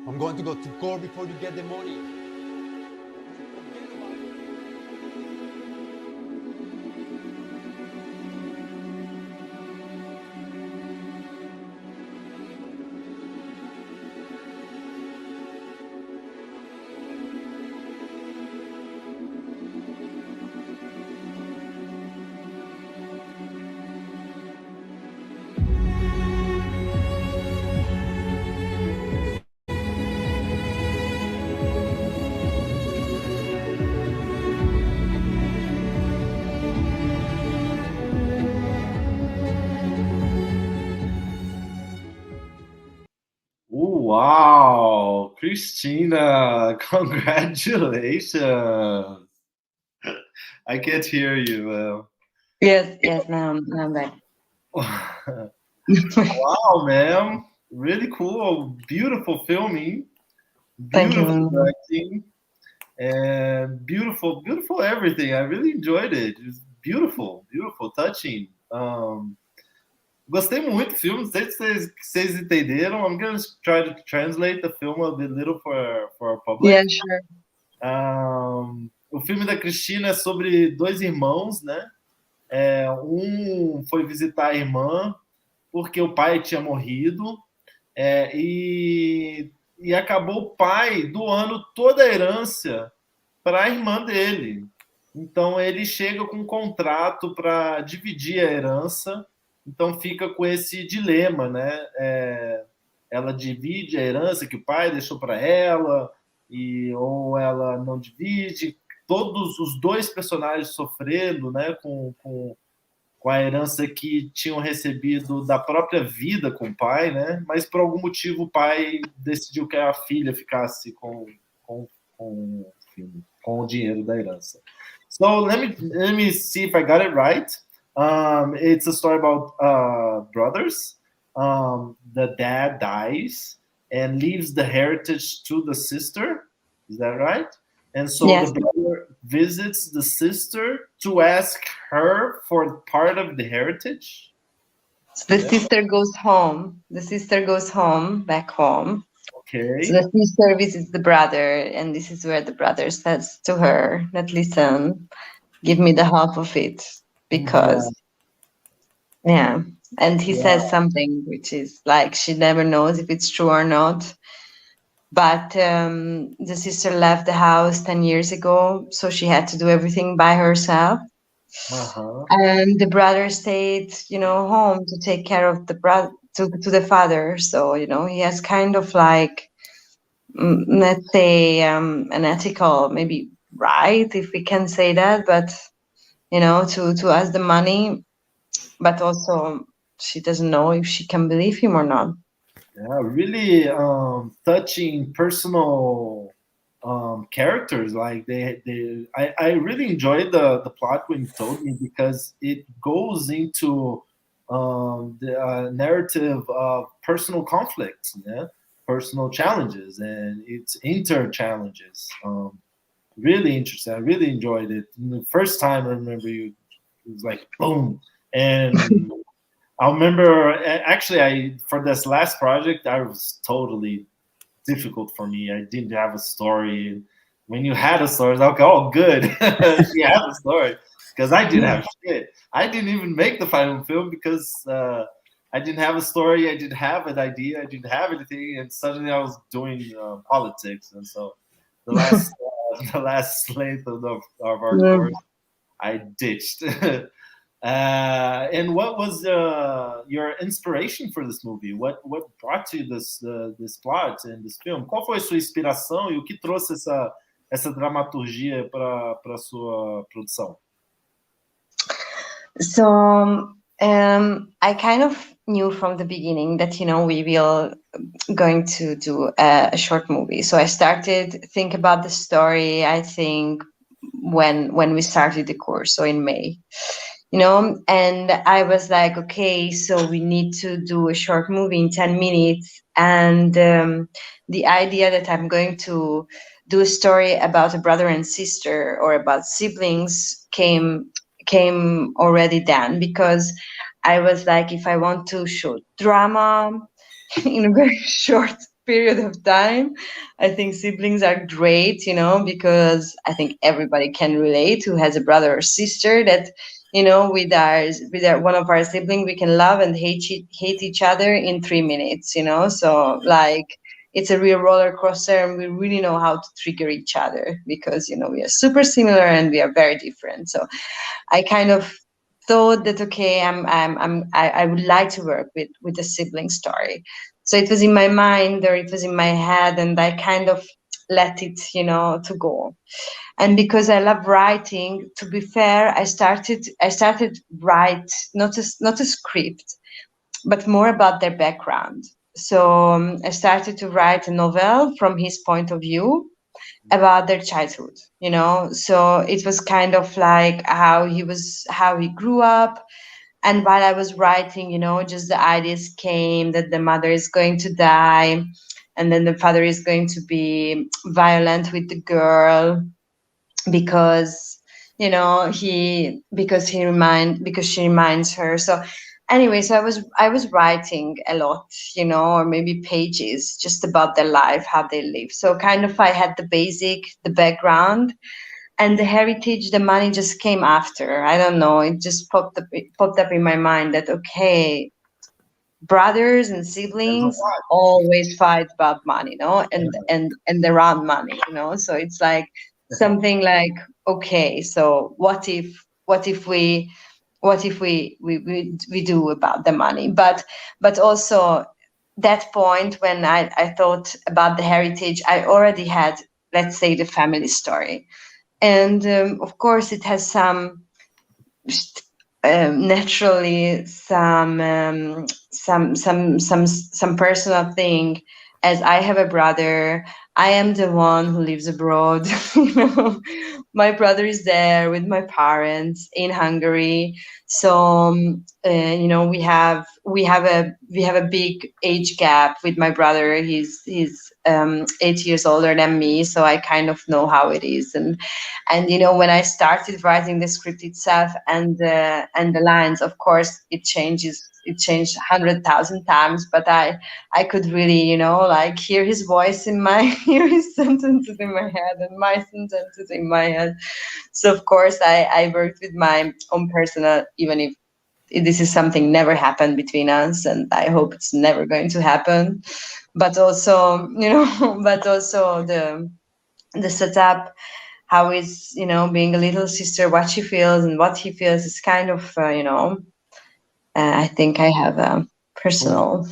I'm going to go to court before you get the money. Wow, Christina, congratulations. I can't hear you. Yes, now I'm back. Wow, man. Really cool. Beautiful filming. Thank you. Beautiful directing. And beautiful everything. I really enjoyed it. It was beautiful, touching. Gostei muito do filme. Não sei se vocês entenderam. I'm going to try to translate the film a bit little for our public. Yeah, sure. O filme da Cristina é sobre dois irmãos, né? Um foi visitar a irmã porque o pai tinha morrido e acabou o pai doando toda a herança para a irmã dele. Então ele chega com um contrato para dividir a herança, então fica com esse dilema, né? Ela divide a herança que o pai deixou para ela, ou ela não divide. Todos os dois personagens sofrendo, né, com a herança que tinham recebido da própria vida com o pai, né? Mas por algum motivo o pai decidiu que a filha ficasse com o dinheiro da herança. So let me see if I got it right. It's a story about brothers. The dad dies and leaves the heritage to the sister. Is that right? And so Yes. the brother visits the sister to ask her for part of the heritage. So the sister goes home. The sister goes home, back home. Okay. So the sister visits the brother, and this is where the brother says to her that, listen, give me the half of it, because, yeah. And he says something which is like, she never knows if it's true or not. But the sister left the house 10 years ago, so she had to do everything by herself. And the brother stayed, home to take care of the brother, to the father. So, he has kind of like, let's say, an ethical, maybe right, if we can say that, but, to ask the money, but also she doesn't know if she can believe him or not. Yeah, really touching personal characters. Like I really enjoyed the plot when you told me, because it goes into the narrative of personal conflicts, yeah? Personal challenges, and it's inter challenges. Really interesting. I really enjoyed it. The first time I remember it was like boom, and I remember actually for this last project, I was totally difficult for me. I didn't have a story. When you had a story, I was like, oh, good. She had a story, because I didn't have shit. I didn't even make the final film because I didn't have a story. I didn't have an idea. I didn't have anything. And suddenly I was doing politics. And so the last slate of our course, I ditched. And what was your inspiration for this movie? What brought you this plot and this film? Qual foi a sua inspiração e o que trouxe essa dramaturgia para sua produção? So I kind of knew from the beginning that we will going to do a short movie. So I started think about the story, I think when we started the course, so in May. And I was like, okay, so we need to do a short movie in 10 minutes. And the idea that I'm going to do a story about a brother and sister, or about siblings, came already then, because I was like, if I want to shoot drama in a very short period of time, I think siblings are great, because I think everybody can relate who has a brother or sister that, with our one of our siblings, we can love and hate each other in 3 minutes, so like it's a real roller coaster, and we really know how to trigger each other, because we are super similar and we are very different. So I kind of thought that, okay, I would like to work with a sibling story. So it was in my mind, or it was in my head, and I kind of let it to go. And because I love writing, to be fair, I started write not a script, but more about their background. I started to write a novel from his point of view about their childhood, you know. So it was kind of like how he grew up. And while I was writing, you know, just the ideas came that the mother is going to die, and then the father is going to be violent with the girl because, you know, because she reminds her. So anyway, so I was writing a lot, you know, or maybe pages just about their life, how they live. So kind of I had the background, and the heritage, the money just came after. I don't know, it just popped up in my mind that, okay, brothers and siblings always fight about money, you know, and around money, you know. So it's like something like, okay, so what if we do about the money? But also that point when I thought about the heritage, I already had, let's say, the family story. And of course, it has some naturally some personal thing. As I have a brother, I am the one who lives abroad. You know, my brother is there with my parents in Hungary. So you know, we have a big age gap with my brother. He's 8 years older than me, so I kind of know how it is. And you know, when I started writing the script itself and the lines, of course, it changed 100,000 times, but I could really, you know, like hear his voice in my hear his sentences in my head and my sentences in my head. So of course I worked with my own personal, even if this is something never happened between us, and I hope it's never going to happen. But also, you know, but also the setup, how is, you know, being a little sister, what she feels and what he feels is kind of, you know, I think I have a personal.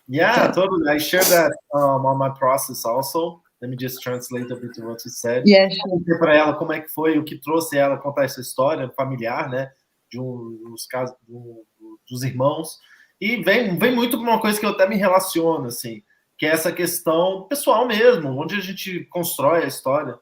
Yeah, totally. I share that on my process also. Let me just translate a bit of what you said. Yeah, sure. Para ela como é que foi, o que trouxe ela a contar essa história familiar, né? Dos casos dos irmãos. E vem muito para uma coisa que eu até me relaciono, assim, que é essa questão pessoal mesmo, onde a gente constrói a história.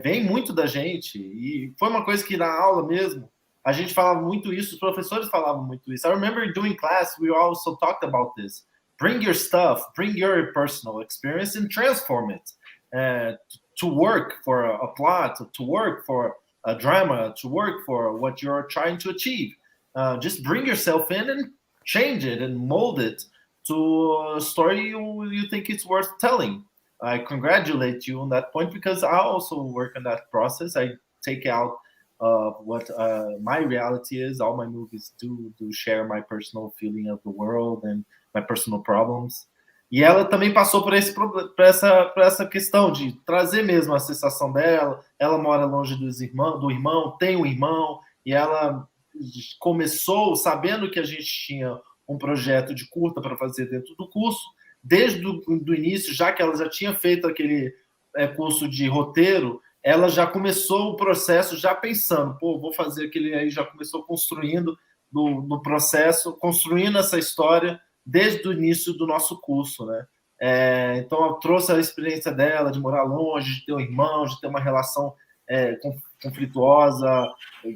Vem muito da gente. E foi uma coisa que na aula mesmo, a gente falava muito isso, os professores falavam muito isso. I remember doing class, we also talked about this. Bring your stuff, bring your personal experience and transform it to work for a plot, to work for a drama, to work for what you're trying to achieve. Just bring yourself in and change it and mold it to a story you think it's worth telling. I congratulate you on that point because I also work on that process. I take out what my reality is. All my movies do share my personal feeling of the world and my personal problems. E ela também passou por essa questão de trazer mesmo a sensação dela. Ela mora longe do irmão, tem um irmão, e ela começou sabendo que a gente tinha um projeto de curta para fazer dentro do curso, desde do início, já que ela já tinha feito aquele curso de roteiro, ela já começou o processo já pensando, pô, vou fazer aquele aí, já começou construindo no processo, construindo essa história desde o início do nosso curso, né? Então, eu trouxe a experiência dela de morar longe, de ter um irmão, de ter uma relação conflituosa,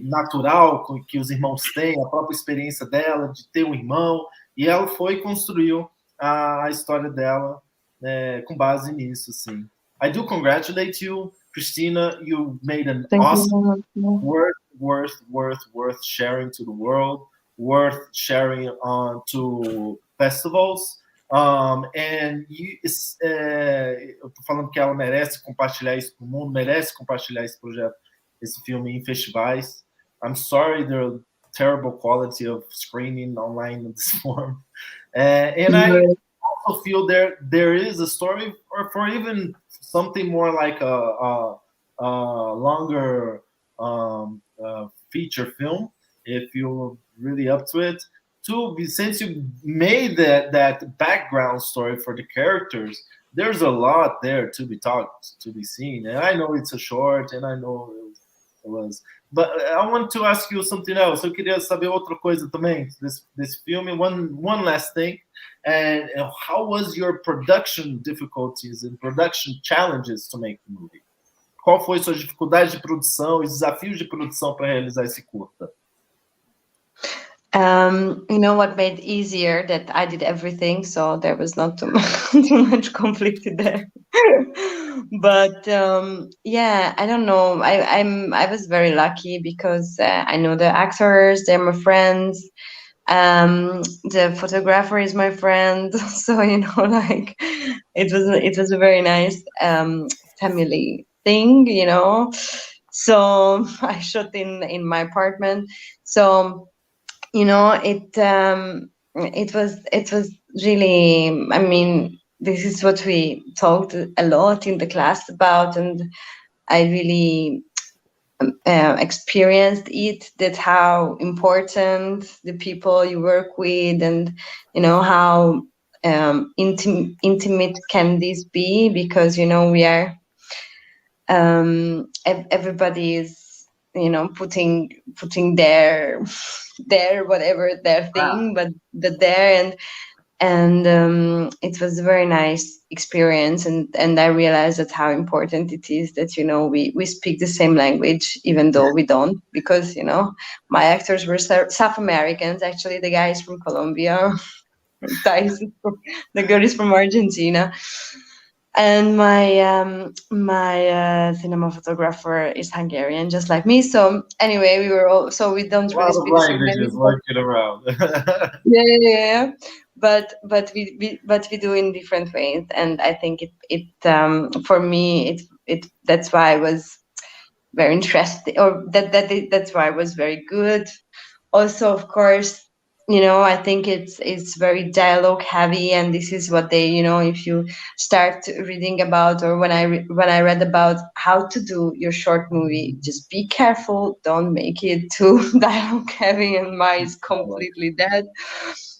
natural que os irmãos têm, a própria experiência dela de ter um irmão, e ela foi e construiu a história dela com base nisso, assim. I do congratulate you, Christina. You made an awesome, worth sharing to the world, worth sharing on to festivals. And eu tô falando que ela merece compartilhar isso com o mundo, merece compartilhar esse projeto, esse filme em festivais. I'm sorry the terrible quality of screening online in this form. And I also feel there is a story for even something more like a longer feature film, if you're really up to it. Since you made that background story for the characters, there's a lot there to be talked, to be seen. And I know it's a short, and I know was. But I want to ask you something else. Eu queria saber outra coisa também desse filme. One last thing. And how was your production difficulties and production challenges to make the movie? Qual foi suas dificuldades de produção e desafios de produção para realizar esse curta? You know what made easier that I did everything, so there was not too much conflict there. But yeah, I don't know. I was very lucky because I know the actors; they're my friends. The photographer is my friend, so you know, like it was a very nice family thing, you know. So I shot in my apartment. So you know, it was really. I mean, this is what we talked a lot in the class about, and I really experienced it, that how important the people you work with, and you know how intimate can this be, because you know we are everybody is, you know, putting their whatever their thing, but there, and it was a very nice experience, and I realized that how important it is that, you know, we speak the same language, even though we don't, because, you know, my actors were South Americans. Actually, the guy is from Colombia, the girl is from Argentina, and my cinema photographer is Hungarian, just like me. So anyway, we were all, so we don't really speak the same language. Working around. Yeah. But we do in different ways, and I think it for me it that's why I was very interested, or that's why I was very good. Also, of course, you know, I think it's very dialogue heavy, and this is what they, you know, if you start reading about, or when I read about how to do your short movie, just be careful, don't make it too dialogue heavy, and mine is completely dead.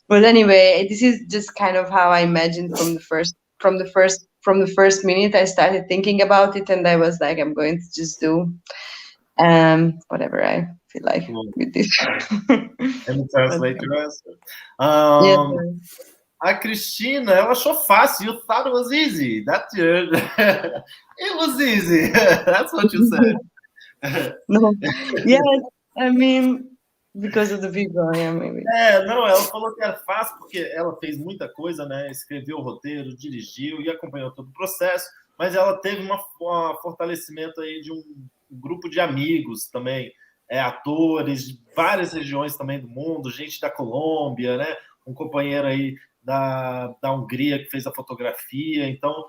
But anyway, this is just kind of how I imagined from the first minute I started thinking about it, and I was like, I'm going to just do whatever I feel like with this. Let me translate your answer. Yes, A Cristina, ela achou fácil. You thought it was easy. That's your... It was easy. That's what you said. No. Yes, I mean, because of the people, yeah, maybe. Não, ela falou que era fácil porque ela fez muita coisa, né? Escreveu o roteiro, dirigiu e acompanhou todo o processo, mas ela teve um fortalecimento aí de um grupo de amigos também, atores de várias regiões também do mundo, gente da Colômbia, né? Um companheiro aí da Hungria que fez a fotografia. Então,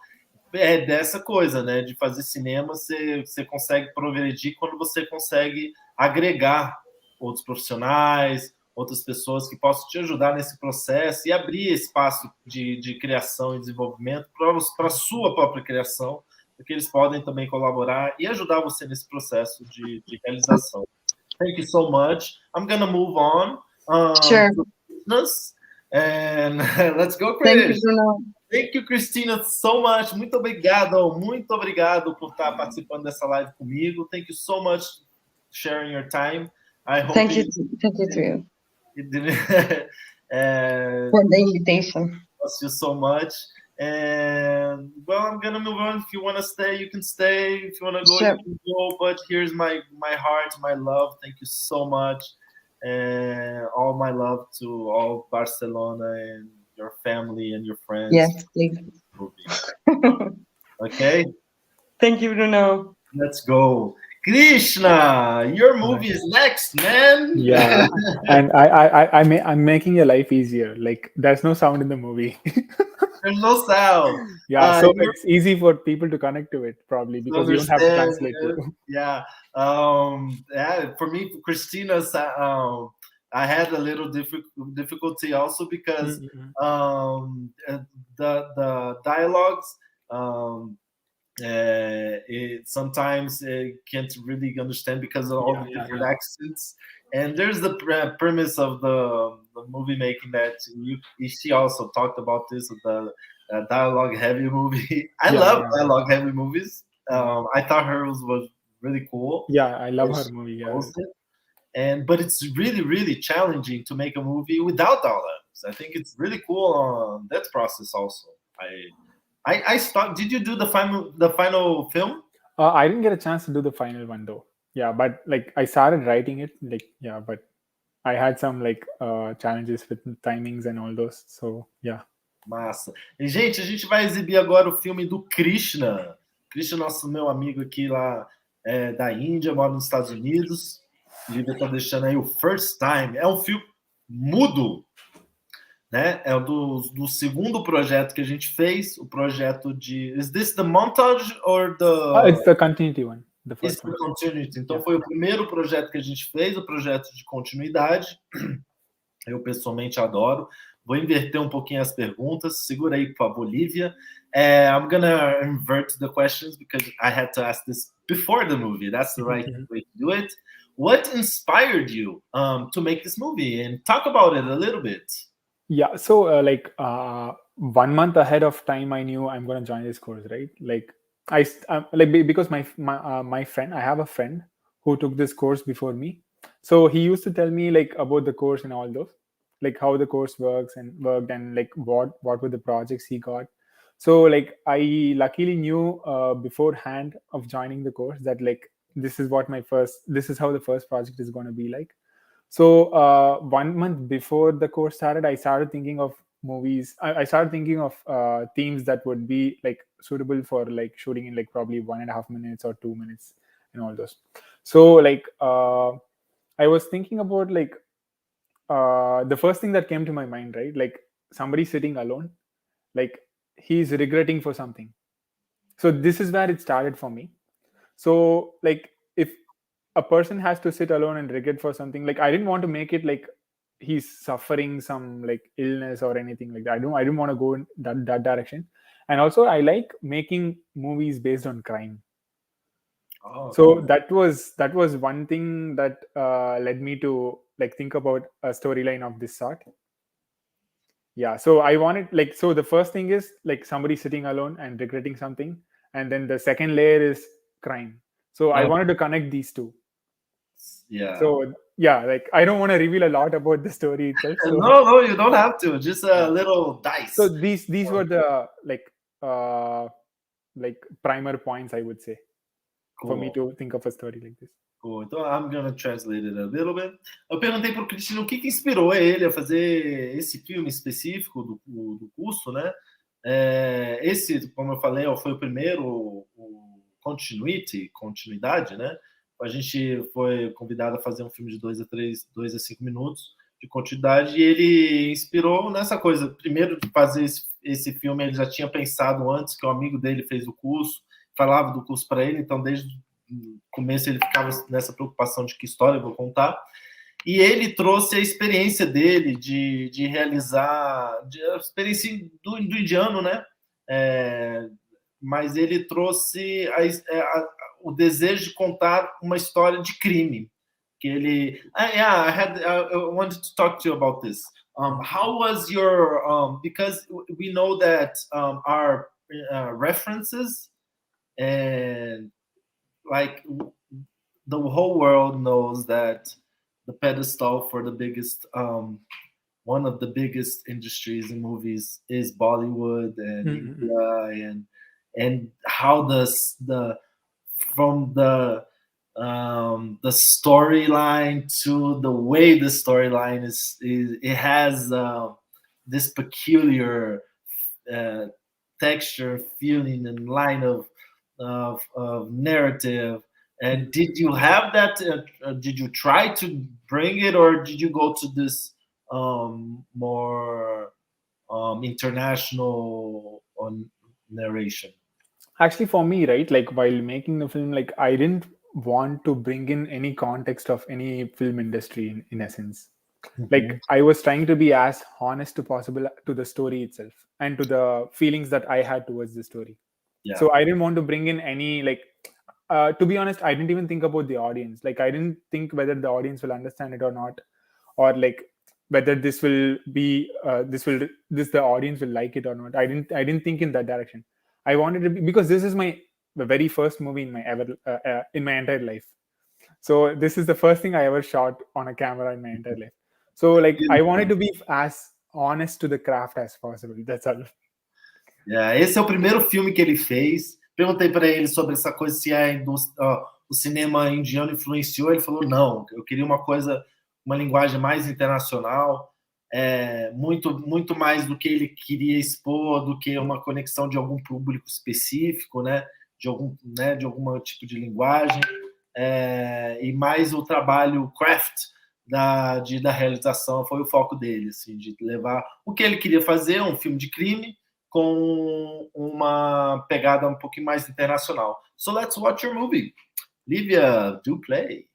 é dessa coisa, né? De fazer cinema, você consegue progredir quando você consegue agregar outros profissionais, outras pessoas que possam te ajudar nesse processo e abrir espaço de criação e desenvolvimento para a sua própria criação, porque eles podem também colaborar e ajudar você nesse processo de realização. Thank you so much. I'm gonna move on. Sure. And let's go, Chris. Thank you, Bruno. Thank you, Cristina, so much. Muito obrigado por estar participando dessa live comigo. Thank you so much for sharing your time. I hope Thank you to you. It didn't, for the invitation. Thank you so much. And well, I'm gonna move on. If you want to stay, you can stay. If you want to go, sure, you can go. But here's my heart, my love. Thank you so much, and all my love to all Barcelona and your family and your friends. Yes, please. Okay. Thank you, Bruno. Let's go. Krishna, your movie is next, man. Yeah, and I'm making your life easier. Like, there's no sound in the movie. There's no sound. Yeah, so it's easy for people to connect to it, probably, because you don't have to translate it. Yeah. For me, Christina's, I had a little difficulty also because the dialogues, sometimes can't really understand because of all the different accents. And there's the premise of the movie making that she also talked about this with the dialogue heavy movie. I love dialogue heavy movies. I thought hers was really cool. Yeah, I love her movie. Yeah. But it's really, really challenging to make a movie without all elements. I think it's really cool on that process also. I stopped. Did you do the final film? I didn't get a chance to do the final one though. Yeah, but like I started writing it. Like yeah, but I had some like challenges with timings and all those. So yeah. Massa. E, gente, a gente vai exibir agora o filme do Krishna. Krishna, meu amigo aqui lá da Índia, mora nos Estados Unidos. Lívia tá deixando aí o First Time. É um filme mudo, né? É do segundo projeto que a gente fez, o projeto de... Is this the montage or the... It's the continuity one. The first one. Continuity. Então foi o primeiro projeto que a gente fez, o projeto de continuidade. Eu pessoalmente adoro. Vou inverter um pouquinho as perguntas. Segura aí, por favor, Lívia. I'm gonna invert the questions because I had to ask this before the movie. That's the right way to do it. What inspired you to make this movie? And talk about it a little bit. Yeah, so 1 month ahead of time, I knew I'm going to join this course, right? Like because my friend, I have a friend who took this course before me. So he used to tell me like about the course and all those, like how the course worked and like what were the projects he got. So like I luckily knew beforehand of joining the course that like this is how the first project is going to be like. So 1 month before the course started, I started thinking of movies. I started thinking of themes that would be like suitable for like shooting in like probably 1.5 minutes or 2 minutes and all those. So like I was thinking about like the first thing that came to my mind, right? Like somebody sitting alone, like he's regretting for something. So this is where it started for me. So like if a person has to sit alone and regret for something, like I didn't want to make it like he's suffering some like illness or anything like that. I didn't want to go in that direction. And also I like making movies based on crime. So that was one thing that led me to like think about a storyline of this sort. Yeah, so I wanted like, so the first thing is like somebody sitting alone and regretting something, and then the second layer is crime. So I wanted to connect these two. Yeah. So yeah, like I don't want to reveal a lot about the story itself. So. No, you don't have to. Just a little dice. So these were the like primer points, I would say, for me to think of a story like this. Cool. Então, I'm gonna translate it a little bit. Eu perguntei para o Cristiano o que inspirou ele a fazer esse filme específico do curso, né? Esse, como eu falei, foi o primeiro, o continuidade, né? A gente foi convidado a fazer um filme de 2 a 5 minutos de continuidade, e ele inspirou nessa coisa. Primeiro, de fazer esse filme, ele já tinha pensado antes, que um amigo dele fez o curso, falava do curso para ele, então desde o começo ele ficava nessa preocupação de que história eu vou contar. E ele trouxe a experiência dele de realizar, a experiência do indiano, né? Mas ele trouxe o desejo de contar uma história de crime. Que ele, I wanted to talk to you about this. How was your because we know that our references and like the whole world knows that the pedestal for the biggest one of the biggest industries in movies is Bollywood and India, and how from the storyline to the way the storyline is it has this peculiar texture, feeling, and line of narrative. And did you have that? Did you try to bring it, or did you go to this more international narration? Actually, for me, right, like while making the film, like I didn't want to bring in any context of any film industry in essence. Like I was trying to be as honest as possible to the story itself and to the feelings that I had towards the story. Yeah. So I didn't want to bring in any like to be honest, I didn't even think about the audience. Like I didn't think whether the audience will understand it or not, or like whether this will be the audience will like it or not. I didn't think in that direction. I wanted to be, because this is my the very first movie in my entire life. So this is the first thing I ever shot on a camera in my entire life. So like I wanted to be as honest to the craft as possible. That's all. Esse é o primeiro filme que ele fez. Perguntei para ele sobre essa coisa, se o cinema indiano influenciou. Ele falou, não, eu queria uma linguagem mais internacional, muito mais do que ele queria expor, do que uma conexão de algum público específico, né? De algum tipo de linguagem, e mais o trabalho craft da realização foi o foco dele, assim, de levar o que ele queria fazer, um filme de crime, com uma pegada um pouquinho mais internacional. So let's watch your movie. Lívia, do play.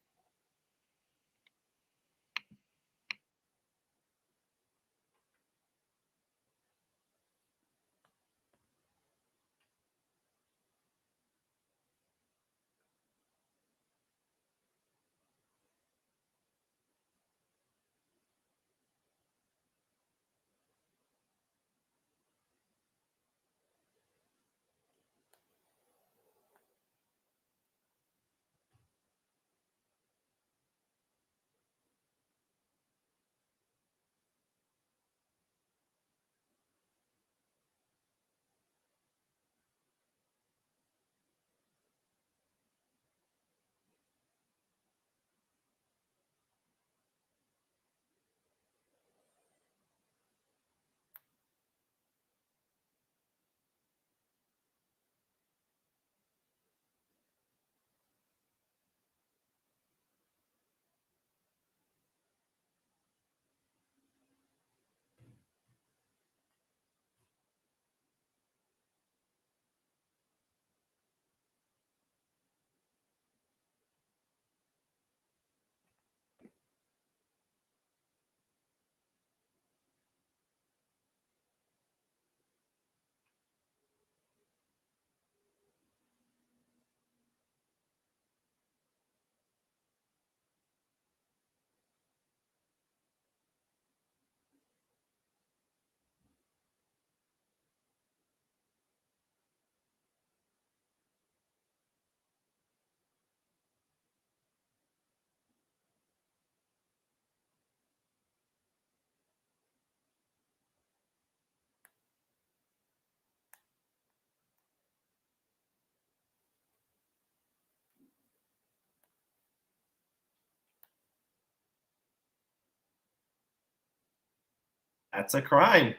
That's a crime.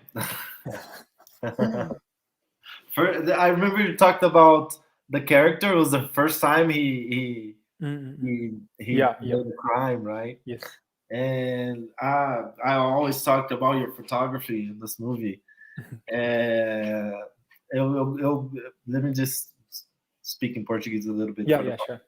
I remember you talked about the character. It was the first time he committed a crime, right? Yes. And I always talked about your photography in this movie. Let me just speak in Portuguese a little bit. Yeah, sure.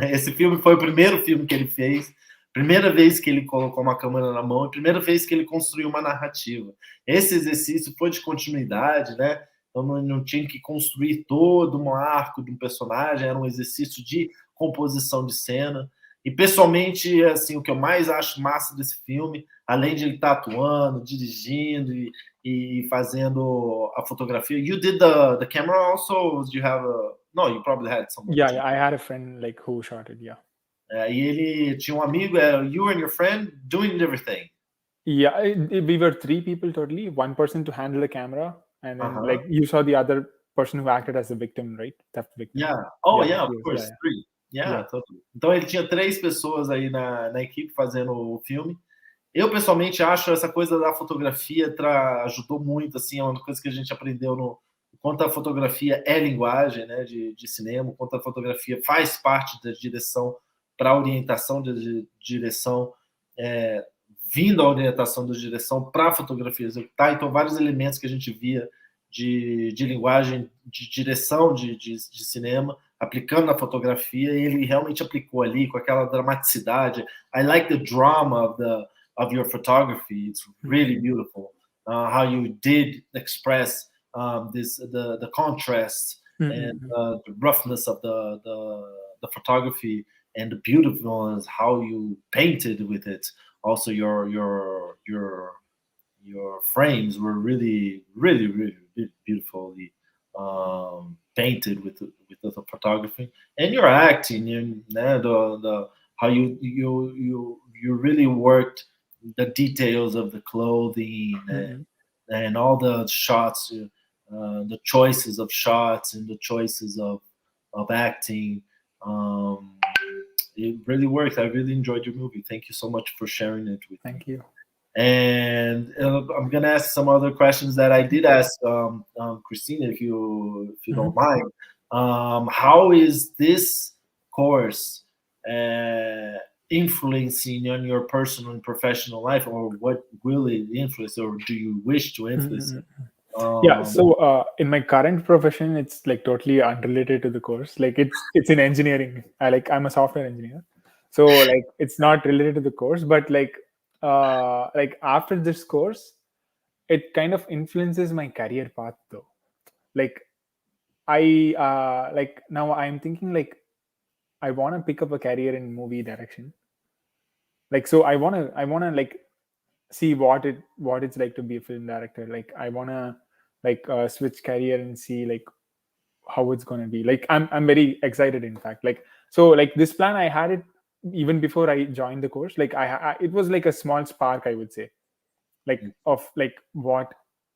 Esse filme foi o primeiro filme que ele fez, primeira vez que ele colocou uma câmera na mão, primeira vez que ele construiu uma narrativa. Esse exercício foi de continuidade, né? Então não tinha que construir todo um arco de um personagem, era um exercício de composição de cena. E pessoalmente, assim, o que eu mais acho massa desse filme, além de ele estar atuando, dirigindo e fazendo a fotografia. You did the camera also? Did you have No, you probably had someone. Yeah, I had a friend like who shot it. Yeah. E ele tinha um amigo, you and your friend doing everything. Yeah, we were 3 people totally. One person to handle the camera, and then like you saw the other person who acted as the victim, right? Theft victim. Yeah. Oh, yeah, of course. Yeah. 3. Yeah, totally. Então ele tinha 3 pessoas aí na equipe fazendo o filme. Eu pessoalmente acho essa coisa da fotografia ajudou muito, assim, é uma coisa que a gente aprendeu no quanto a fotografia é linguagem, né, de cinema, quanto a fotografia faz parte da direção para a orientação de direção, vindo a orientação da direção para a fotografia executar. Então, vários elementos que a gente via de linguagem, de direção de cinema, aplicando na fotografia, e ele realmente aplicou ali com aquela dramaticidade. I like the drama of your photography. It's really beautiful. How you did express the contrast and the roughness of the photography, and the beautifulness how you painted with it. Also, your frames were really, really, really beautifully painted with the photography, and your acting, and the how you really worked the details of the clothing and all the shots, the choices of shots and the choices of acting. Um, it really worked. I really enjoyed your movie. Thank you so much for sharing it with me. Thank you. And I'm gonna ask some other questions that I did ask Christina, if you don't mind. How is this course influencing on your personal and professional life, or what will it influence, or do you wish to influence it? Yeah, so in my current profession, it's like totally unrelated to the course. Like it's in engineering. I'm a software engineer, so like it's not related to the course. But like after this course, it kind of influences my career path though. Like like now I'm thinking like I want to pick up a career in movie direction. Like so I wanna like see what it's like to be a film director. Like I wanna like switch career and see like how it's gonna be. Like I'm very excited, in fact. Like so like this plan I had it even before I joined the course. Like it was like a small spark, I would say, like of like what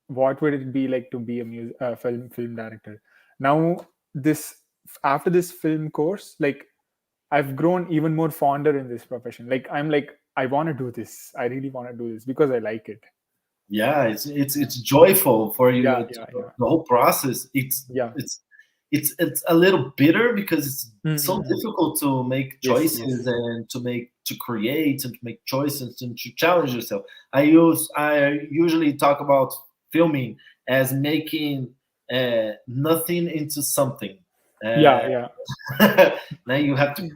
would it be like to be a film director. Now this after this film course, like I've grown even more fonder in this profession. Like I'm like I want to do this. I really want to do this because I like it. Yeah, it's joyful for you. Yeah, The whole process. It's a little bitter because it's so difficult to make choices and to create and to make choices and to challenge yourself. I usually talk about filming as making nothing into something. Yeah. Now you have to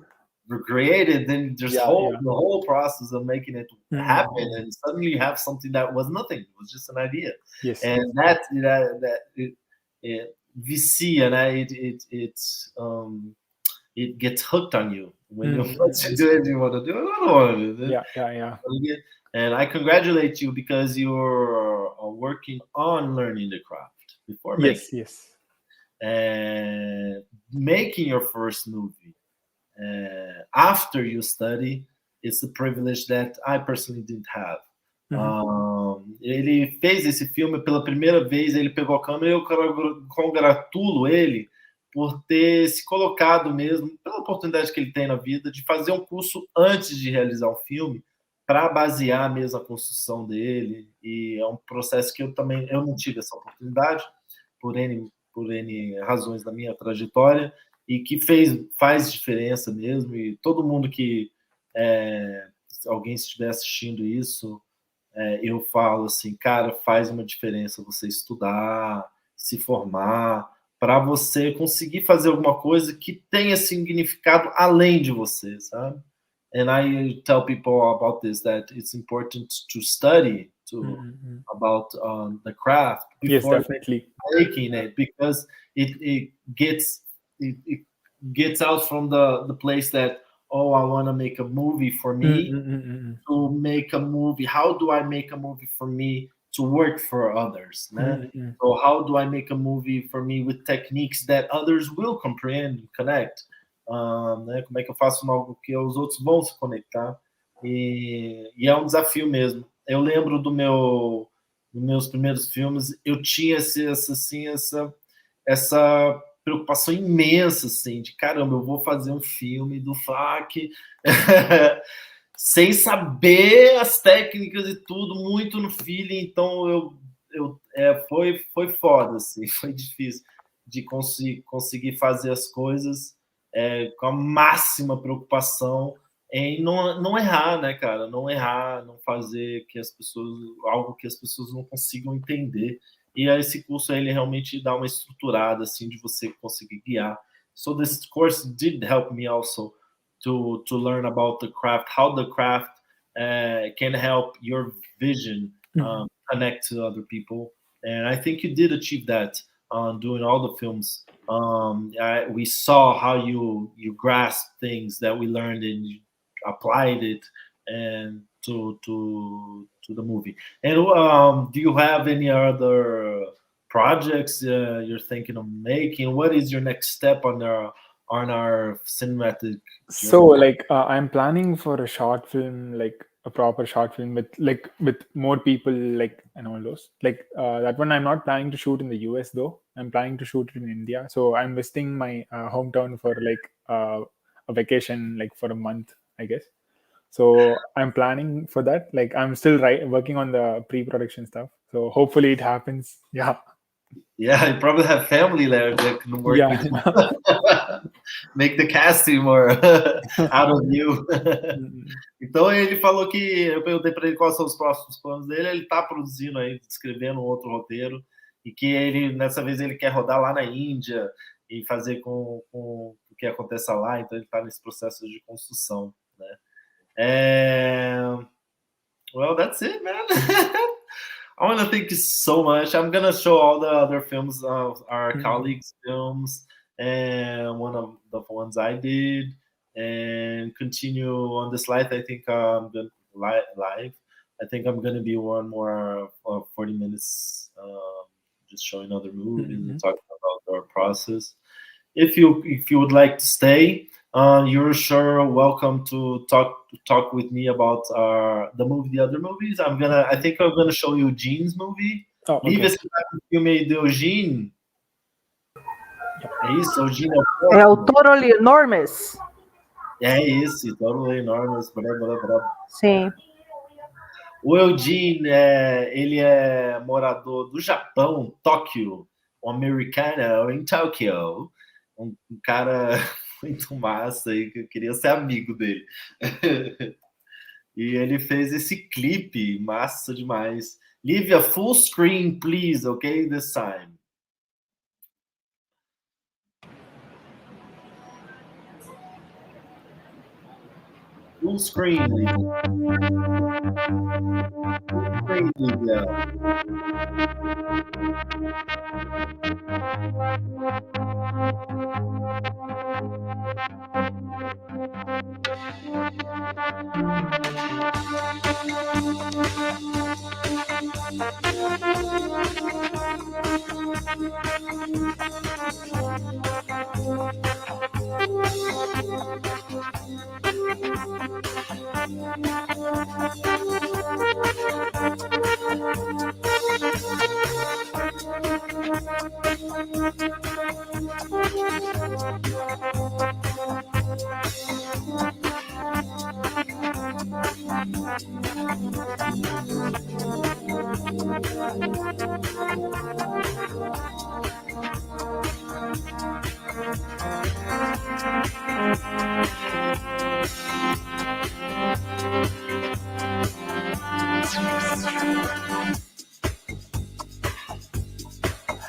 recreate it. Then there's the whole process of making it happen, and suddenly you have something that was nothing. It was just an idea. Yes. And it vicia, and it gets hooked on you when you want to do it. You want to do it. I don't want to do it. Yeah. And I congratulate you because you're working on learning the craft before making. Yes. And making your first movie after you study, it's a privilege that I personally didn't have. Ele fez esse filme pela primeira vez, ele pegou a câmera e eu congratulo ele por ter se colocado mesmo, pela oportunidade que ele tem na vida, de fazer um curso antes de realizar o filme, para basear mesmo a construção dele. E é um processo que eu não tive essa oportunidade, por N razões da minha trajetória, e que faz diferença mesmo. E todo mundo que se alguém estiver assistindo isso, eu falo assim, cara, faz uma diferença você estudar, se formar, para você conseguir fazer alguma coisa que tenha significado além de você, sabe? And I tell people about this, that it's important to study about the craft before making it, because it gets out from the place that, oh, I want to make a movie for me to make a movie. How do I make a movie for me to work for others? So how do I make a movie for me with techniques that others will comprehend and connect? Como é que eu faço algo que os outros vão se conectar? E é um desafio mesmo. Eu lembro dos meus primeiros filmes, eu tinha essa preocupação imensa, assim, de caramba, eu vou fazer um filme do FAC sem saber as técnicas e tudo, muito no feeling. Então foi foda, assim, foi difícil de conseguir fazer as coisas com a máxima preocupação em não errar, né, cara? Não errar, não fazer algo que as pessoas não consigam entender. E esse curso ele realmente dá uma estruturada assim de você conseguir guiar. So this course did help me also to learn about the craft, how the craft can help your vision connect to other people. And I think you did achieve that doing all the films. We saw how you grasped things that we learned and you applied it and to the movie. And do you have any other projects you're thinking of making? What is your next step on our cinematic So journey? like I'm planning for a short film, like a proper short film with more people, like, and all those. Like that one I'm not planning to shoot in the US though. I'm planning to shoot it in India. So I'm visiting my hometown for like a vacation, like for a month, I guess. So I'm planning for that. Like I'm still working on the pre-production stuff. So hopefully it happens. Yeah. Yeah, you probably have family there that can work Yeah. with you. Make the casting more out of you. Então ele falou que eu perguntei para ele quais são os próximos planos dele. Ele está produzindo aí, escrevendo um outro roteiro e que ele nessa vez ele quer rodar lá na Índia e fazer com o que aconteça lá. Então ele está nesse processo de construção, né? Well, that's it, man. I want to thank you so much. I'm gonna show all the other films of our colleagues' films and one of the ones I did, and continue on the slide. I think I'm gonna live. I think I'm gonna be one more 40 minutes, just showing other movies and talking about our process. If you would like to stay, you're sure welcome to talk with me about the other movies. I think I'm gonna show you Eugene's movie. Oh, okay. Lívia, você sabe o filme do Eugene? É isso, Eugene É o Totally Enormous? É esse, Totally Enormous. Sim. O Eugene, ele é morador do Japão, Tóquio, um americano em Tóquio. Um cara muito massa e que eu queria ser amigo dele. E ele fez esse clipe massa demais. Lívia, full screen, please, okay, this time. Full screen, Lívia. Full screen, Lívia.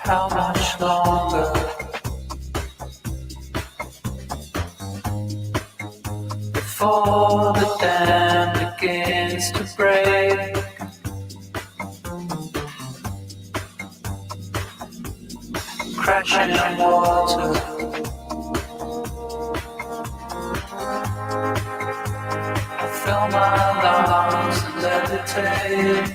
How much longer before the dam begins to break? Crashing in water, I fill my lungs and levitate.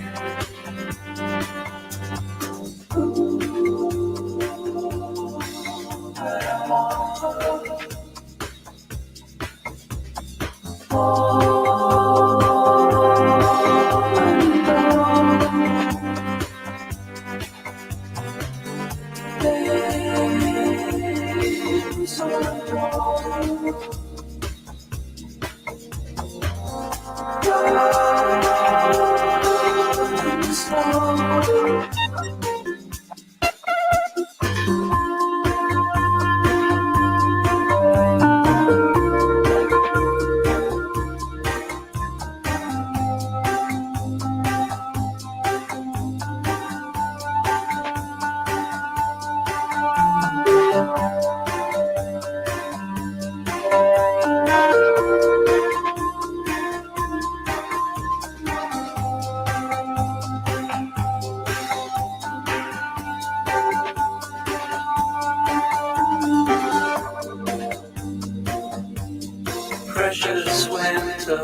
Precious winter,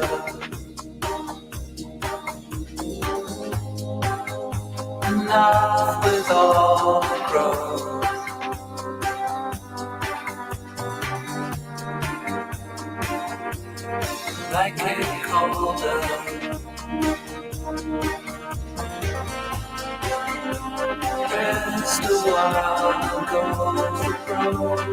and enough with all the growth. Like it colder. Rest a while, go for broke.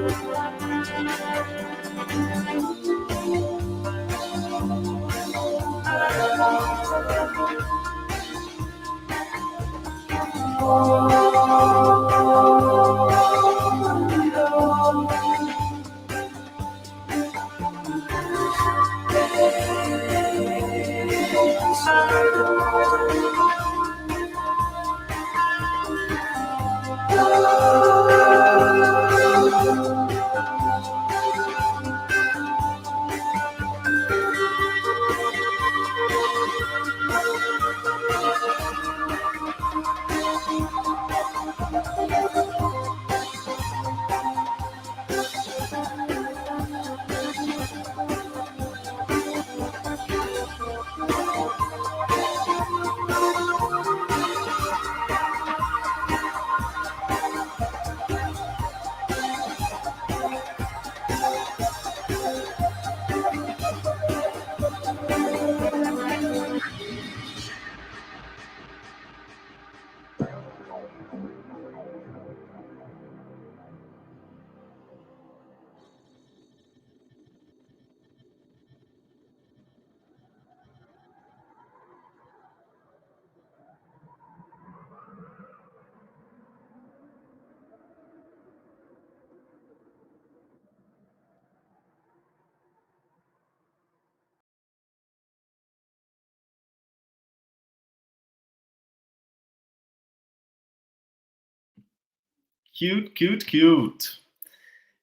Cute, cute, cute.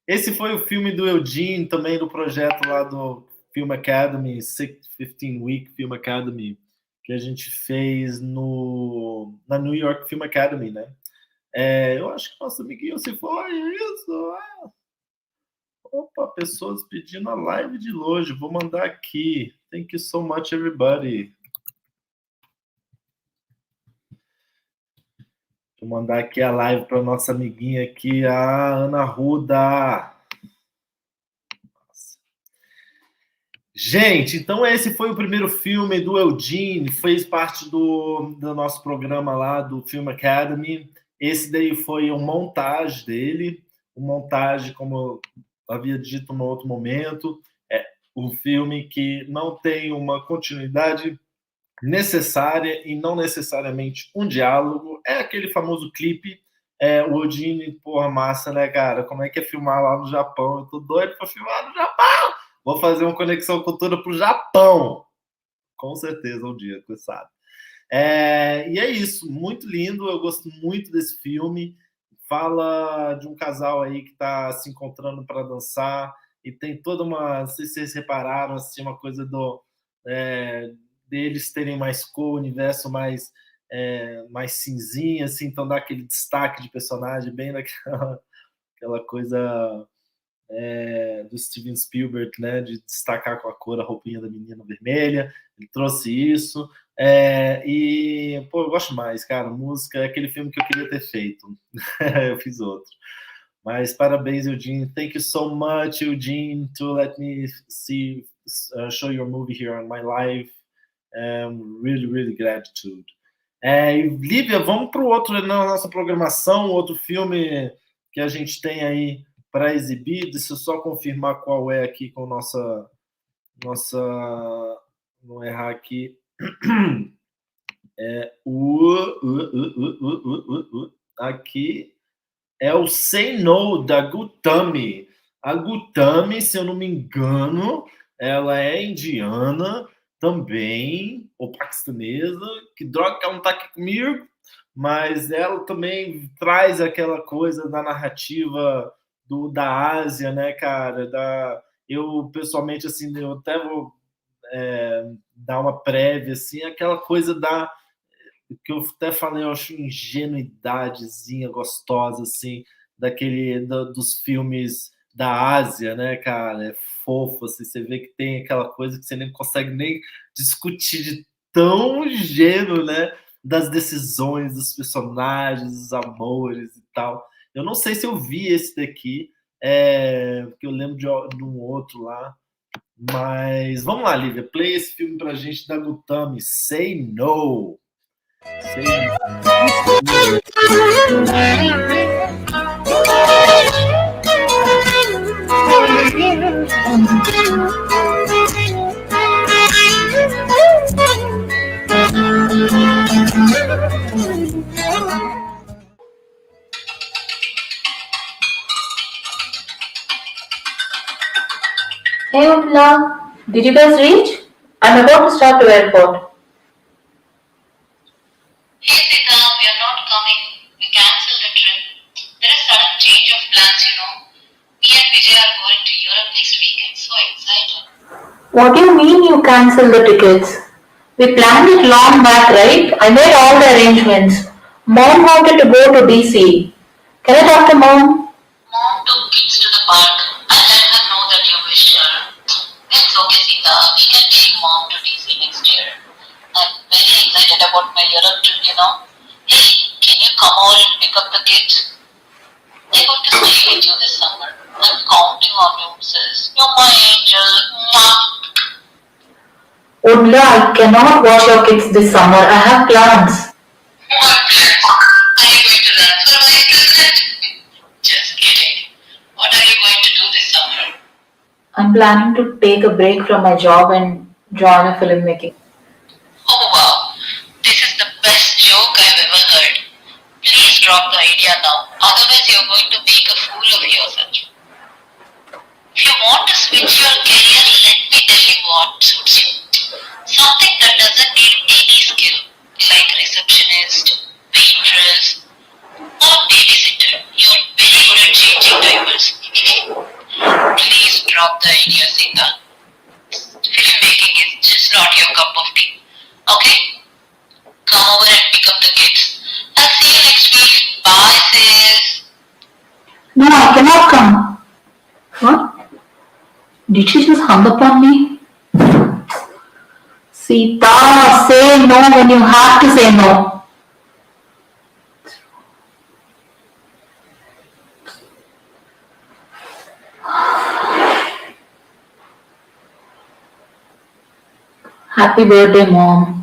Esse foi o filme do Eugene, também do projeto lá do Film Academy, 15 Week Film Academy, que a gente fez na New York Film Academy, né? Eu acho que nosso amiguinho se foi, isso. Opa, pessoas pedindo a live de hoje. Vou mandar aqui. Thank you so much, everybody. Vou mandar aqui a live para nossa amiguinha aqui, a Ana Ruda. Nossa. Gente, então esse foi o primeiro filme do Eugene, fez parte do nosso programa lá do Film Academy. Esse daí foi uma montagem dele, uma montagem, como eu havia dito no outro momento, um filme que não tem uma continuidade necessária e não necessariamente um diálogo. É aquele famoso clipe, o Eugene, porra, massa, né, cara? Como é que é filmar lá no Japão? Eu tô doido para filmar no Japão! Vou fazer uma Conexão Cultura pro Japão! Com certeza, um dia, você sabe. E é isso, muito lindo, eu gosto muito desse filme. Fala de um casal aí que está se encontrando para dançar e tem toda uma, não sei se vocês repararam, assim, uma coisa deles terem mais cor, universo mais cinzinha, assim, então dá aquele destaque de personagem bem aquela coisa do Steven Spielberg, né, de destacar com a cor a roupinha da menina vermelha. Ele trouxe isso. E, pô, eu gosto mais, cara. Música é aquele filme que eu queria ter feito. Eu fiz outro. Mas parabéns, Eugene. Thank you so much, Eugene, to let me show your movie here on my live. Really, really gratitude. Lívia, vamos para o outro na nossa programação, outro filme que a gente tem aí para exibir. Deixa eu só confirmar qual é aqui com nossa não errar aqui. Aqui é o Say No, da Gutami. A Gutami, se eu não me engano, ela é indiana também, ou paquistanesa. Que droga que ela não está aqui comigo, mas ela também traz aquela coisa da narrativa da Ásia, né, cara? Eu, pessoalmente, assim, eu até vou dar uma prévia, assim, aquela coisa que eu até falei, eu acho ingenuidadezinha gostosa, assim, dos filmes da Ásia, né, cara? É fofo, assim, você vê que tem aquela coisa que você nem consegue nem discutir de tão ingênuo, né? das decisões dos personagens, dos amores e tal. Eu não sei se eu vi esse daqui, porque eu lembro de um outro lá. Mas vamos lá, Lívia, play esse filme pra gente da Gutami, Say No. Say Hey Urmila, did you guys reach? I'm about to start to airport. Hey Sita, we are not coming. We cancelled the trip. There is sudden change of plans, you know. Me and Vijay are going to Europe next week. I'm so excited. What do you mean you cancelled the tickets? We planned it long back, right? I made all the arrangements. Mom wanted to go to DC. Can I talk to Mom? Mom took kids to the park. I let her know that you wished her. It's okay, Sita. We can take Mom to DC next year. I'm very excited about my Europe trip, you know. Hey, can you come over and pick up the kids? They're going to stay with you this summer. I'm counting on you, sis. You're my angel. Mwah. Urmila, I cannot watch your kids this summer. I have plans. What plans? Are you going to run for vice president? Just kidding. What are you going to do this summer? I'm planning to take a break from my job and join a filmmaking. Oh wow, this is the best joke I've ever heard. Please drop the idea now, otherwise you're going to make a fool of yourself. If you want to switch your career, let me tell you what suits you. Something that doesn't need any skill, like receptionist, waitress, or babysitter. You're very good at changing diapers. Please drop the idea, Sita. Filmmaking is just not your cup of tea. Okay? Come over and pick up the kids. I'll see you next week. Bye, sis. No, I cannot come. What? Did she just hung up on me? Sita, say no when you have to say no. Happy birthday, Mom.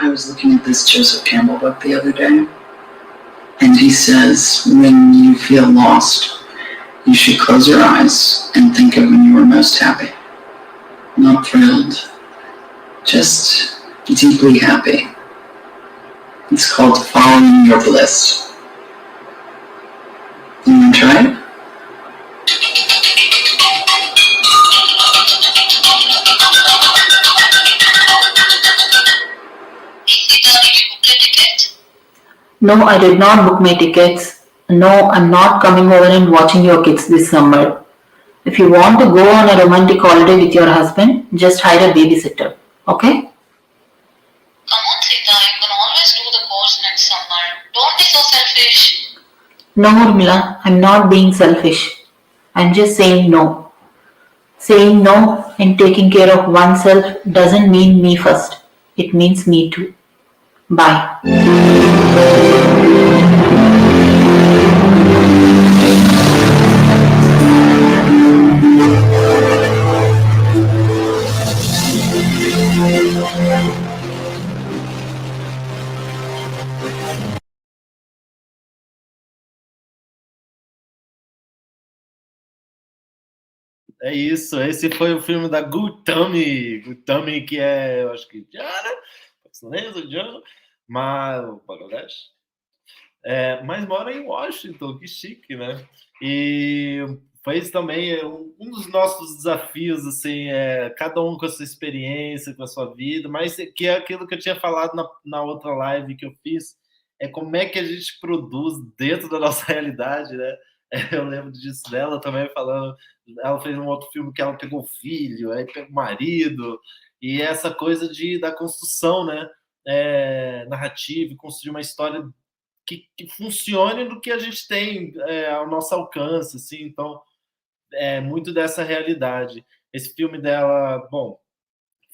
I was looking at this Joseph Campbell book the other day, and he says when you feel lost, you should close your eyes and think of when you were most happy. Not thrilled, just deeply happy. It's called Following Your Bliss. You want to try it? No, I did not book my tickets. No, I'm not coming over and watching your kids this summer. If you want to go on a romantic holiday with your husband, just hire a babysitter, okay? Come on, Sita, you can always do the course next summer. Don't be so selfish. No, Urmila, I'm not being selfish. and just saying no. Saying no and taking care of oneself doesn't mean me first. It means me too. Bye. É isso, esse foi o filme da Gutami. Gutami, que é, eu acho que indiana, paquistanesa, indiana, mas Bangladesh. Mas mora em Washington, que chique, né? E fez também um dos nossos desafios, assim, cada um com a sua experiência, com a sua vida, mas que é aquilo que eu tinha falado na outra live que eu fiz, é como é que a gente produz dentro da nossa realidade, né? Eu lembro disso dela também falando, ela fez um outro filme que ela pegou o filho, aí pegou o marido, e essa coisa da construção, né? Narrativa, construir uma história que funcione no que a gente tem ao nosso alcance, assim, então é muito dessa realidade. Esse filme dela, bom,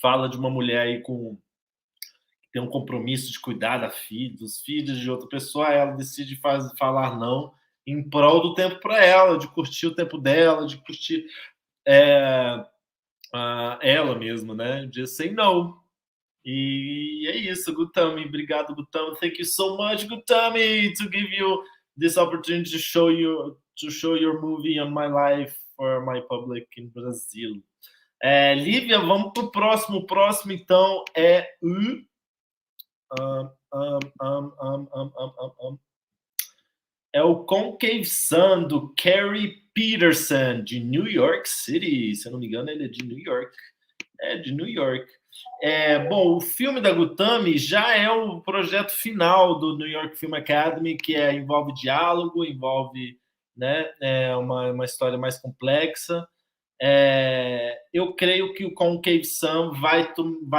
fala de uma mulher aí que tem um compromisso de cuidar dos filhos de outra pessoa, ela decide falar não em prol do tempo para ela, de curtir o tempo dela, de curtir ela mesma, né? De say no. E é isso, Gutami. Obrigado, Gutami. Thank you so much, Gutami, to give you this opportunity to show your movie on my life for my public in Brazil. Lívia, vamos pro próximo. O próximo, então, é o Concave Sun, do Carrie Peterson, de New York City. Se eu não me engano, ele é de New York. De New York. Bom, o filme da Gutami já é o projeto final do New York Film Academy, que envolve diálogo, envolve, né, uma história mais complexa. Eu creio que o Concave Sun vai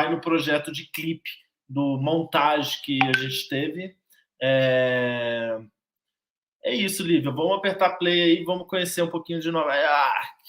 no projeto de clipe, do montagem que a gente teve. É isso, Lívia. Vamos apertar play aí, vamos conhecer um pouquinho de Nova York.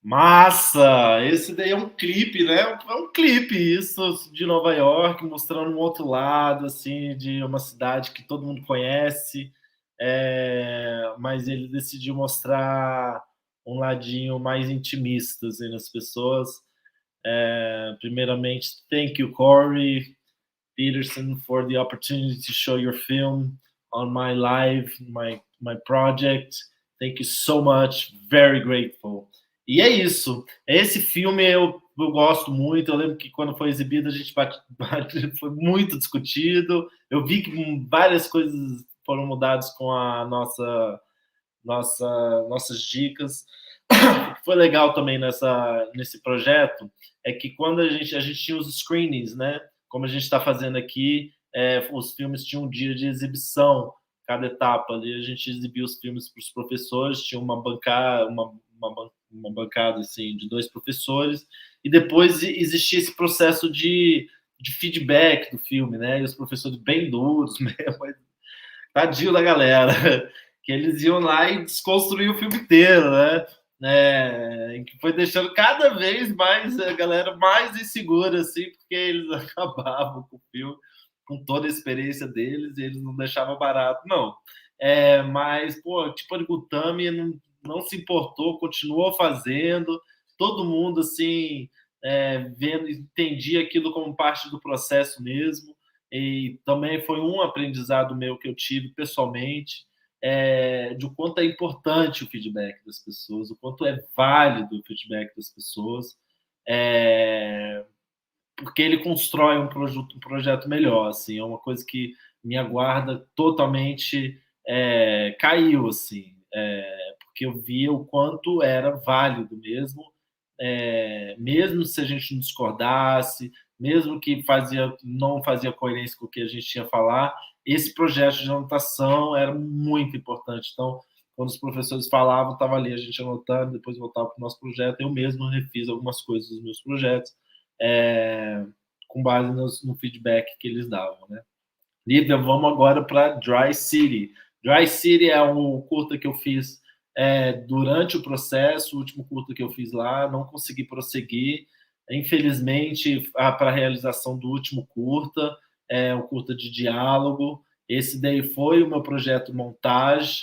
Massa! Esse daí é um clipe, né? É um clipe isso de Nova York, mostrando um outro lado, assim, de uma cidade que todo mundo conhece, mas ele decidiu mostrar um ladinho mais intimista, assim, nas pessoas. Primeiramente, thank you, Corey Peterson, for the opportunity to show your film on my live, my project. Thank you so much. Very grateful. E é isso. Esse filme eu gosto muito. Eu lembro que quando foi exibido a gente foi muito discutido. Eu vi que várias coisas foram mudadas com a nossas dicas. O que foi legal também nesse projeto é que quando a gente tinha os screenings, né? Como a gente está fazendo aqui, os filmes tinham um dia de exibição, cada etapa ali a gente exibia os filmes para os professores, tinha uma bancada assim, de 2 professores, e depois existia esse processo de feedback do filme, né? E os professores bem duros mesmo, tadinho da galera, que eles iam lá e desconstruíam o filme inteiro, né? Que foi deixando cada vez mais a galera mais insegura, assim, porque eles acabavam com o filme, com toda a experiência deles, e eles não deixavam barato, não. Mas, pô, tipo, o Gutami não se importou, continuou fazendo, todo mundo, assim, vendo, entendia aquilo como parte do processo mesmo, e também foi um aprendizado meu que eu tive pessoalmente, de o quanto é importante o feedback das pessoas, o quanto é válido o feedback das pessoas, porque ele constrói um projeto melhor, assim, é uma coisa que minha guarda totalmente caiu, assim, porque eu via o quanto era válido mesmo, mesmo se a gente não discordasse, mesmo que não fazia coerência com o que a gente tinha a falar, esse projeto de anotação era muito importante. Então, quando os professores falavam, estava ali a gente anotando, depois voltava para o nosso projeto. Eu mesmo refiz algumas coisas dos meus projetos, com base no feedback que eles davam, né? Lívia, vamos agora para Dry City. Dry City é um curta que eu fiz durante o processo, o último curta que eu fiz lá, não consegui prosseguir, infelizmente, para a realização do último curta, um curta de diálogo. Esse daí foi o meu projeto montagem,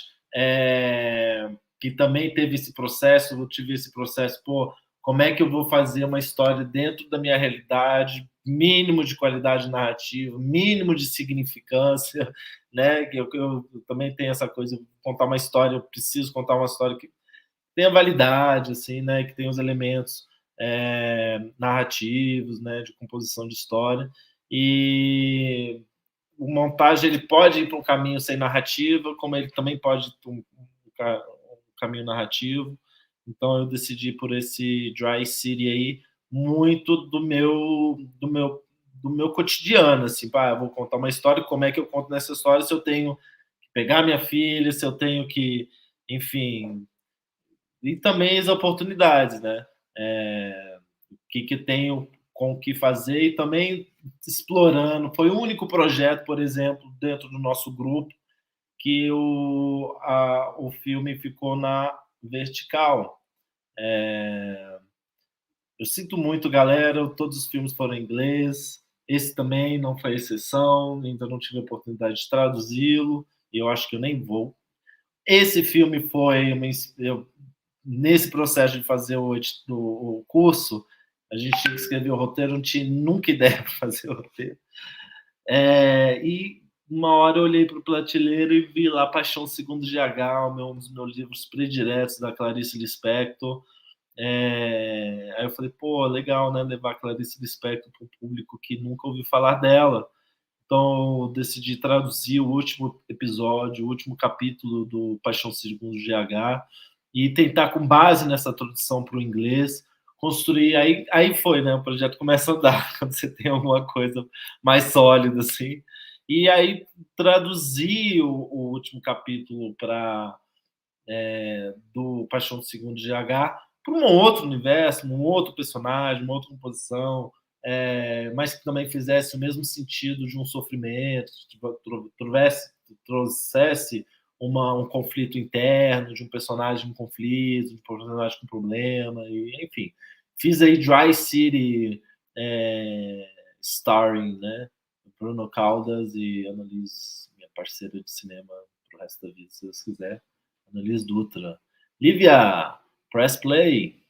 que também teve esse processo, eu tive esse processo, pô, como é que eu vou fazer uma história dentro da minha realidade, mínimo de qualidade narrativa, mínimo de significância, né? Eu também tenho essa coisa, contar uma história, eu preciso contar uma história que tenha validade, assim, né? Que tenha os elementos narrativos, né? De composição de história. E o montagem ele pode ir para um caminho sem narrativa, como ele também pode ir para um caminho narrativo. Então eu decidi por esse Dry City aí, muito do meu cotidiano, assim, eu vou contar uma história, como é que eu conto nessa história, se eu tenho que pegar minha filha, se eu tenho que, enfim, e também as oportunidades, né? O que tenho com o que fazer e também explorando. Foi o único projeto, por exemplo, dentro do nosso grupo, que o filme ficou na vertical. Eu sinto muito, galera, todos os filmes foram em inglês, esse também não foi exceção, ainda não tive a oportunidade de traduzi-lo, e eu acho que eu nem vou. Esse filme foi nesse processo de fazer o curso, a gente tinha que escrever o roteiro, não tinha nunca ideia para fazer o roteiro. E uma hora eu olhei para o prateleiro e vi lá Paixão Segundo GH, um dos meus livros prediletos da Clarice Lispector. Aí eu falei, pô, legal, né? Levar a Clarice Lispector para o público que nunca ouviu falar dela. Então, eu decidi traduzir o último episódio, o último capítulo do Paixão Segundo GH e tentar, com base nessa tradução para o inglês, construir. Aí foi, né? O projeto começa a andar quando você tem alguma coisa mais sólida, assim. E aí traduzi o último capítulo do Paixão Segundo GH para um outro universo, um outro personagem, uma outra composição, mas que também fizesse o mesmo sentido de um sofrimento, tipo, trouxesse um conflito interno, de um personagem em conflito, de um personagem com problema, e, enfim. Fiz aí Dry City starring, né? Bruno Caldas e Annalise, minha parceira de cinema pro resto da vida, se Deus quiser. Annalise Dutra. Lívia, press play.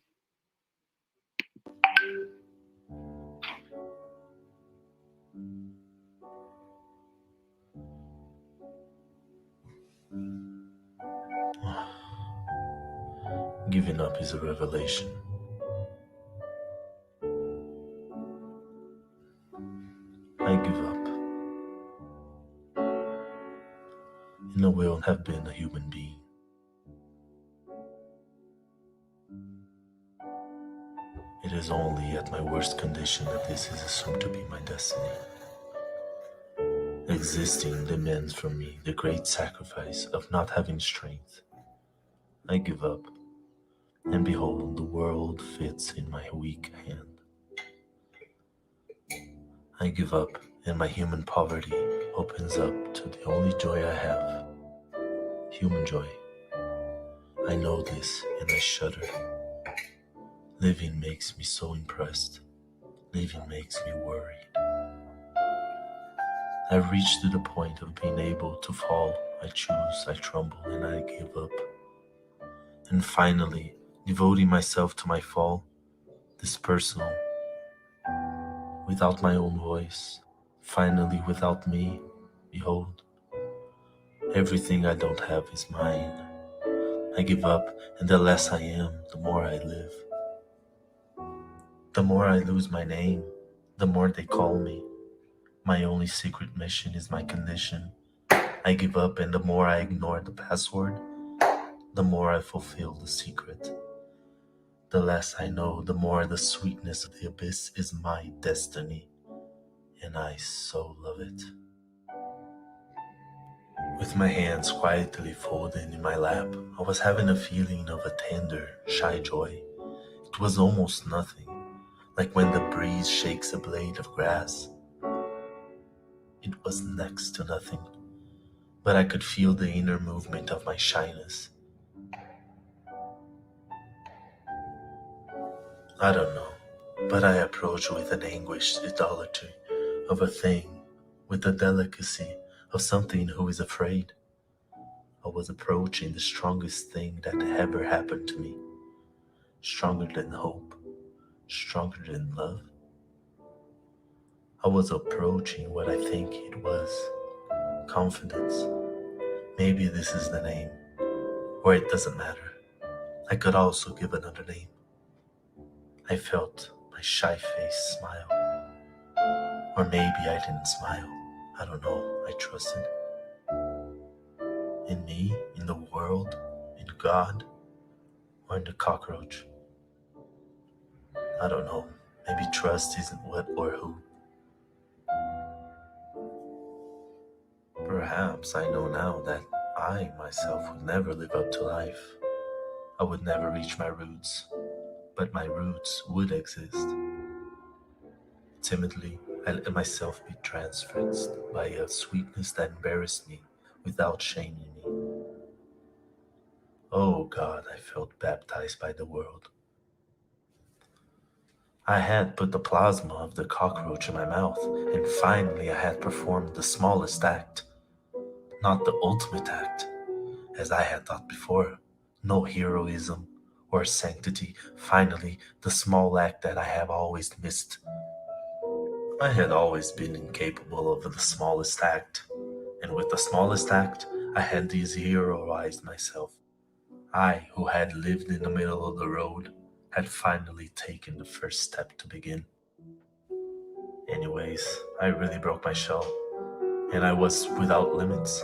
Giving up is a revelation. I give up. And I will have been a human being. It is only at my worst condition that this is assumed to be my destiny. Existing demands from me the great sacrifice of not having strength. I give up, and behold, the world fits in my weak hand. I give up, and my human poverty opens up to the only joy I have, human joy. I know this, and I shudder. Living makes me so impressed. Living makes me worry. I've reached to the point of being able to fall. I choose, I tremble, and I give up. And finally, devoting myself to my fall, this personal, without my own voice, finally without me, behold, everything I don't have is mine. I give up, and the less I am, the more I live. The more I lose my name, the more they call me. My only secret mission is my condition. I give up, and the more I ignore the password, the more I fulfill the secret. The less I know, the more the sweetness of the abyss is my destiny, and I so love it. With my hands quietly folded in my lap, I was having a feeling of a tender, shy joy. It was almost nothing, like when the breeze shakes a blade of grass. It was next to nothing, but I could feel the inner movement of my shyness. I don't know, but I approached with an anguished idolatry of a thing, with the delicacy of something who is afraid. I was approaching the strongest thing that ever happened to me, stronger than hope, stronger than love. I was approaching what I think it was, confidence. Maybe this is the name, or it doesn't matter. I could also give another name. I felt my shy face smile. Or maybe I didn't smile. I don't know. I trusted. In me, in the world, in God, or in the cockroach. I don't know. Maybe trust isn't what or who. Perhaps I know now that I myself would never live up to life. I would never reach my roots, but my roots would exist. Timidly, I let myself be transfixed by a sweetness that embarrassed me without shaming me. Oh God, I felt baptized by the world. I had put the plasma of the cockroach in my mouth, and finally I had performed the smallest act. Not the ultimate act, as I had thought before. No heroism or sanctity. Finally, the small act that I have always missed. I had always been incapable of the smallest act, And with the smallest act, I had de-zeroized myself. I, who had lived in the middle of the road, had finally taken the first step to begin. Anyways, I really broke my shell, and I was without limits.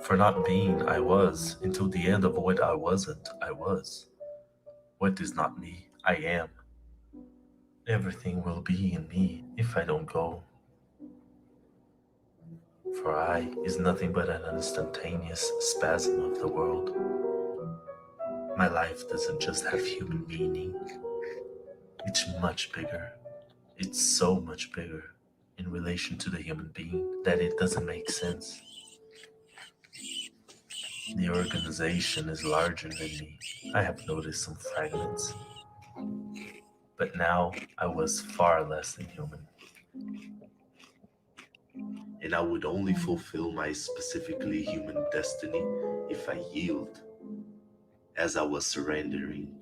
For not being, I was, until the end of what I wasn't, I was. What is not me, I am. Everything will be in me if I don't go. For I is nothing but an instantaneous spasm of the world. My life doesn't just have human meaning. It's much bigger. It's so much bigger in relation to the human being that it doesn't make sense. The organization is larger than me. I have noticed some fragments. But now I was far less than human. And I would only fulfill my specifically human destiny if I yield, as I was surrendering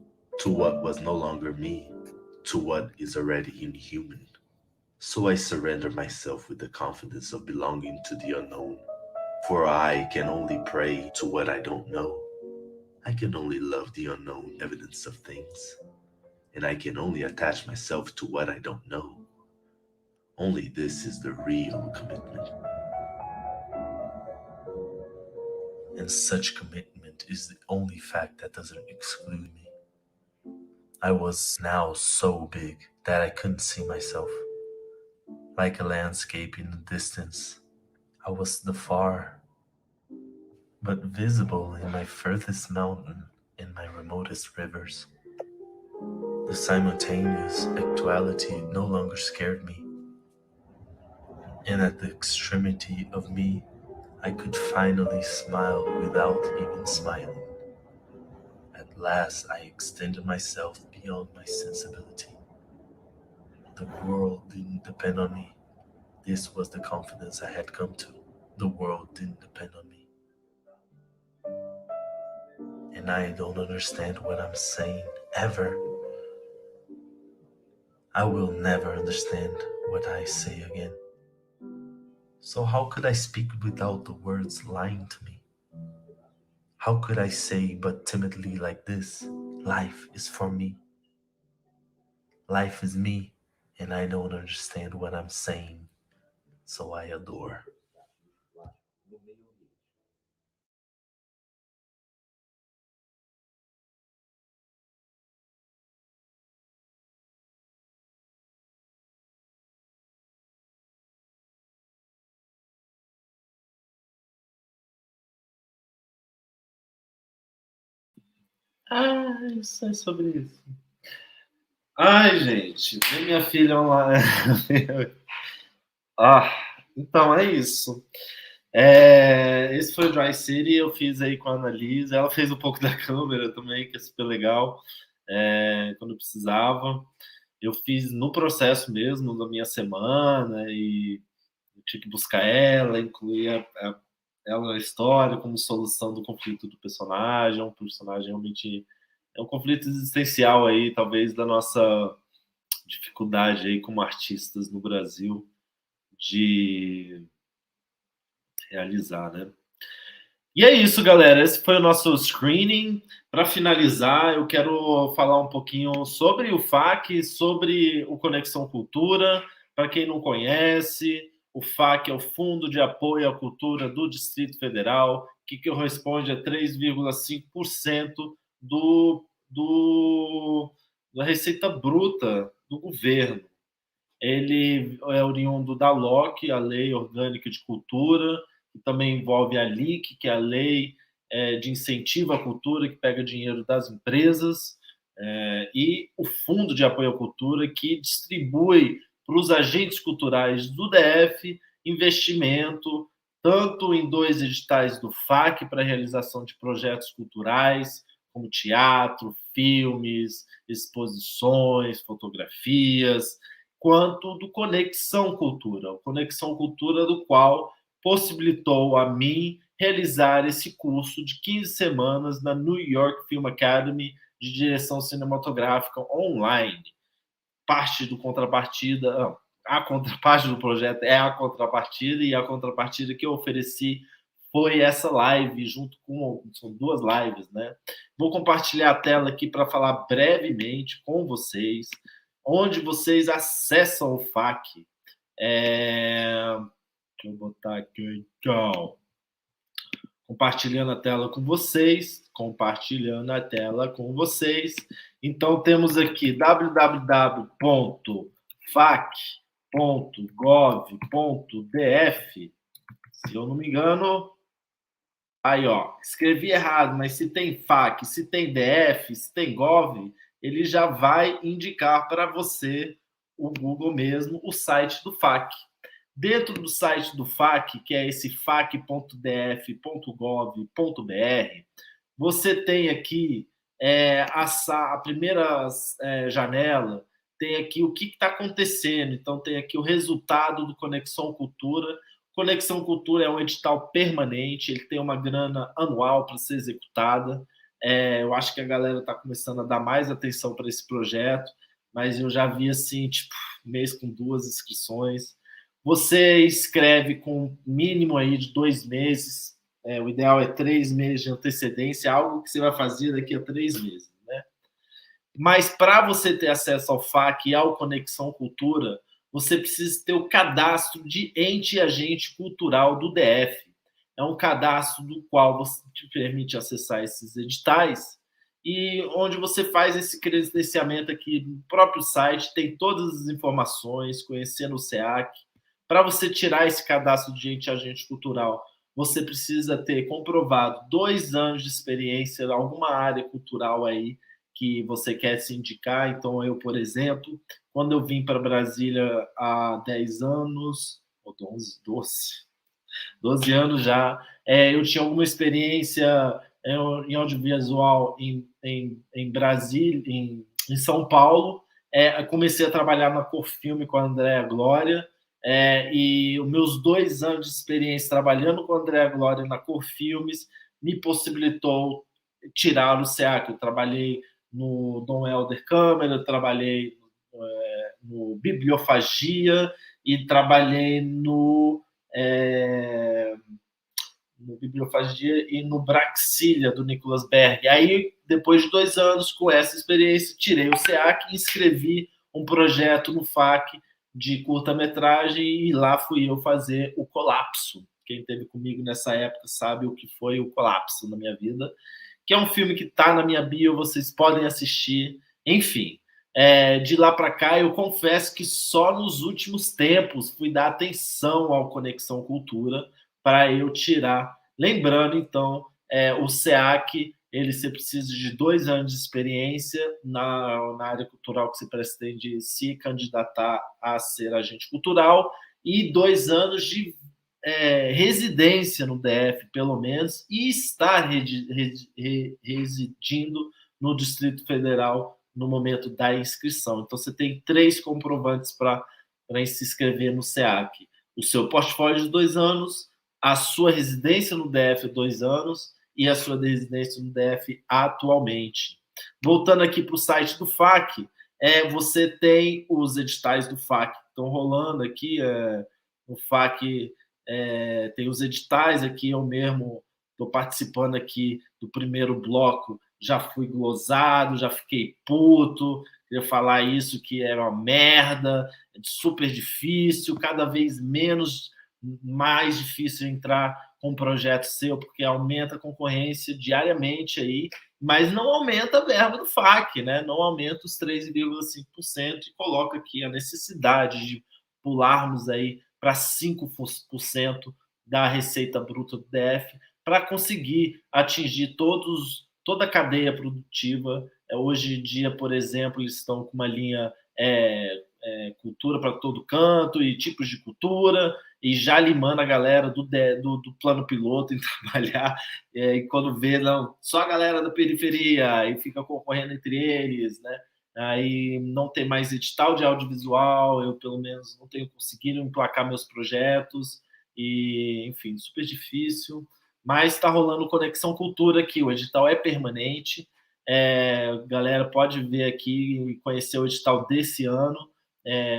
to what was no longer me, to what is already inhuman. So I surrender myself with the confidence of belonging to the unknown, for I can only pray to what I don't know. I can only love the unknown evidence of things, and I can only attach myself to what I don't know. Only this is the real commitment. And such commitment is the only fact that doesn't exclude me. I was now so big that I couldn't see myself. Like a landscape in the distance, I was the far, but visible in my furthest mountain and my remotest rivers. The simultaneous actuality no longer scared me. And at the extremity of me, I could finally smile without even smiling. At last I extended myself beyond my sensibility. The world didn't depend on me. This was the confidence I had come to. The world didn't depend on me. And I don't understand what I'm saying, ever. I will never understand what I say again. So how could I speak without the words lying to me? How could I say but timidly like this, life is for me. Life is me, and I don't understand what I'm saying, so I adore. Isso é sobre isso. Ai, gente, tem minha filha online. Então é isso. Esse foi o Dry City, eu fiz aí com a Annalise. Ela fez um pouco da câmera também, que é super legal, quando precisava. Eu fiz no processo mesmo, da minha semana, e eu tinha que buscar ela, incluir ela na história como solução do conflito do personagem. É um personagem realmente... É um conflito existencial aí, talvez, da nossa dificuldade aí como artistas no Brasil de realizar, né? E é isso, galera. Esse foi o nosso screening. Para finalizar, eu quero falar um pouquinho sobre o FAC, sobre o Conexão Cultura. Para quem não conhece, o FAC é o Fundo de Apoio à Cultura do Distrito Federal, que corresponde a 3,5% da receita bruta do governo. Ele é oriundo da LOC, a Lei Orgânica de Cultura, que também envolve a LIC, que é a Lei de Incentivo à Cultura, que pega dinheiro das empresas, e o Fundo de Apoio à Cultura, que distribui para os agentes culturais do DF investimento, tanto em 2 editais do FAC para a realização de projetos culturais, como teatro, filmes, exposições, fotografias, quanto do Conexão Cultura. O Conexão Cultura, do qual possibilitou a mim realizar esse curso de 15 semanas na New York Film Academy de direção cinematográfica online. Parte do contrapartida, a contraparte do projeto é a contrapartida, e a contrapartida que eu ofereci foi essa live, junto com... São 2 lives, né? Vou compartilhar a tela aqui para falar brevemente com vocês, onde vocês acessam o FAQ. Deixa eu botar aqui, então. Compartilhando a tela com vocês. Então, temos aqui www.fac.gov.df. Se eu não me engano... Aí, ó, escrevi errado, mas se tem FAQ, se tem DF, se tem Gov, ele já vai indicar para você, o Google mesmo, o site do FAQ. Dentro do site do FAQ, que é esse fac.df.gov.br, você tem aqui a primeira janela, tem aqui o que está acontecendo. Então, tem aqui o resultado do Conexão Cultura. Conexão Cultura é um edital permanente, ele tem uma grana anual para ser executada. Eu acho que a galera está começando a dar mais atenção para esse projeto, mas eu já vi assim, tipo, mês com 2 inscrições. Você escreve com mínimo aí de 2 meses, o ideal é 3 meses de antecedência, algo que você vai fazer daqui a 3 meses, né? Mas para você ter acesso ao FAQ e ao Conexão Cultura, você precisa ter o cadastro de ente e agente cultural do DF. É um cadastro do qual você te permite acessar esses editais, e onde você faz esse credenciamento aqui no próprio site, tem todas as informações, conhecendo o SEAC. Para você tirar esse cadastro de ente e agente cultural, você precisa ter comprovado 2 anos de experiência em alguma área cultural aí que você quer se indicar. Então, eu, por exemplo, quando eu vim para Brasília há 10 anos, ou 12 anos já, eu tinha alguma experiência em audiovisual em Brasília, em São Paulo. Comecei a trabalhar na Cor Filme com a Andréa Glória, e os meus 2 anos de experiência trabalhando com a Andréa Glória na Cor Filmes me possibilitou tirar o SEAC. Eu trabalhei no Dom Helder Câmara, trabalhei no Bibliofagia e trabalhei no Bibliofagia e no Braxília, do Nicolas Berg. Aí, depois de 2 anos com essa experiência, tirei o SEAC e inscrevi um projeto no FAQ de curta-metragem, e lá fui eu fazer o Colapso. Quem esteve comigo nessa época sabe o que foi o Colapso na minha vida, que é um filme que está na minha bio, vocês podem assistir. Enfim, de lá para cá, eu confesso que só nos últimos tempos fui dar atenção ao Conexão Cultura para eu tirar. Lembrando, então, o SEAC, você precisa de 2 anos de experiência na área cultural que você pretende se candidatar a ser agente cultural, e 2 anos de residência no DF, pelo menos, e estar residindo no Distrito Federal no momento da inscrição. Então, você tem 3 comprovantes para se inscrever no SEAC: o seu portfólio de 2 anos, a sua residência no DF 2 anos e a sua residência no DF atualmente. Voltando aqui para o site do FAQ, você tem os editais do FAQ que estão rolando aqui. O FAQ tem os editais aqui, eu mesmo estou participando aqui do primeiro bloco, já fui glosado, já fiquei puto, queria falar isso, que era uma merda, super difícil, cada vez mais difícil entrar com um projeto seu, porque aumenta a concorrência diariamente aí, mas não aumenta a verba do FAQ, né? Não aumenta os 3,5%, e coloca aqui a necessidade de pularmos aí para 5% da receita bruta do DF para conseguir atingir toda a cadeia produtiva. Hoje em dia, por exemplo, eles estão com uma linha cultura para todo canto e tipos de cultura, e já limando a galera do plano piloto em trabalhar, e quando vê, não, só a galera da periferia, e fica concorrendo entre eles, né? Aí não tem mais edital de audiovisual, eu pelo menos não tenho conseguido emplacar meus projetos, e enfim, super difícil, mas está rolando Conexão Cultura aqui, o edital é permanente, galera pode ver aqui e conhecer o edital desse ano.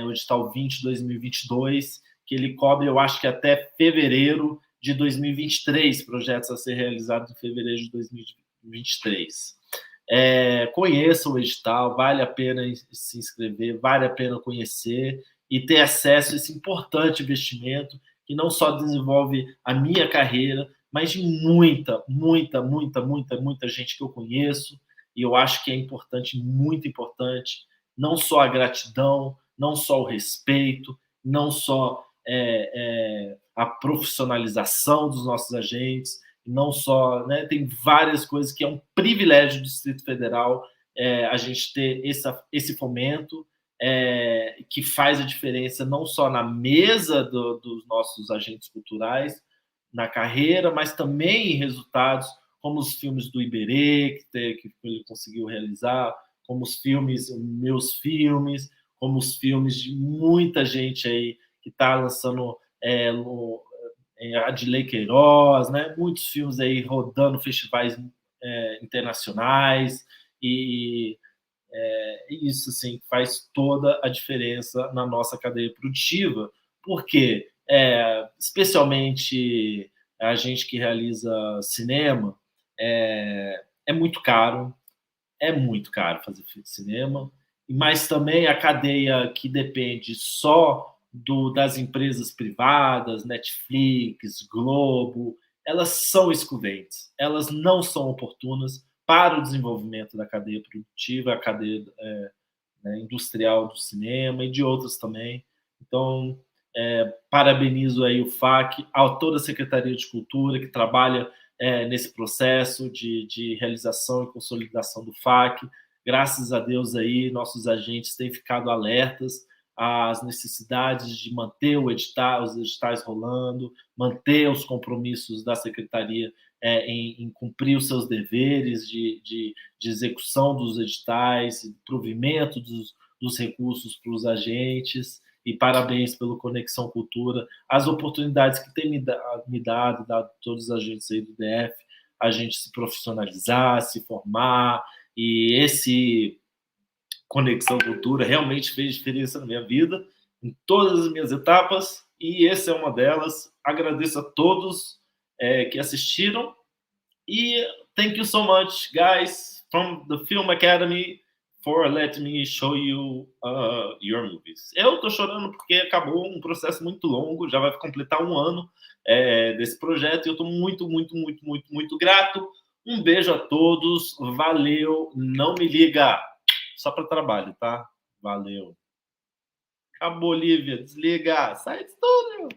o edital 20-2022, que ele cobre, eu acho que até fevereiro de 2023, projetos a ser realizados em fevereiro de 2023. Conheça o edital, vale a pena se inscrever, vale a pena conhecer e ter acesso a esse importante investimento que não só desenvolve a minha carreira, mas de muita gente que eu conheço, e eu acho que é importante, muito importante, não só a gratidão, não só o respeito, não só a profissionalização dos nossos agentes, não só, né, tem várias coisas que é um privilégio do Distrito Federal a gente ter esse fomento que faz a diferença não só na mesa dos nossos agentes culturais, na carreira, mas também em resultados, como os filmes do Iberê, que ele conseguiu realizar, como os filmes, meus filmes, como os filmes de muita gente aí que está lançando Adilei Queiroz, né? Muitos filmes aí rodando festivais internacionais, e isso assim, faz toda a diferença na nossa cadeia produtiva, porque, especialmente a gente que realiza cinema, é muito caro fazer cinema, mas também a cadeia que depende só das empresas privadas, Netflix, Globo, elas são excludentes, elas não são oportunas para o desenvolvimento da cadeia produtiva, a cadeia industrial do cinema e de outras também. Então, parabenizo aí o FAC, a toda a Secretaria de Cultura que trabalha nesse processo de realização e consolidação do FAC. Graças a Deus aí, nossos agentes têm ficado alertas às necessidades de manter os editais rolando, manter os compromissos da Secretaria em cumprir os seus deveres de execução dos editais, provimento dos recursos para os agentes, e parabéns pelo Conexão Cultura, as oportunidades que tem me dado todos os agentes aí do DF, a gente se profissionalizar, se formar, e esse Conexão Cultura realmente fez diferença na minha vida, em todas as minhas etapas, e essa é uma delas. Agradeço a todos que assistiram, e thank you so much, guys, from the Film Academy, for letting me show you your movies. Eu tô chorando porque acabou um processo muito longo, já vai completar um ano desse projeto, e eu tô muito grato. Um beijo a todos, valeu, não me liga, só para trabalho, tá? Valeu. Acabou, Lívia, desliga, sai do estúdio.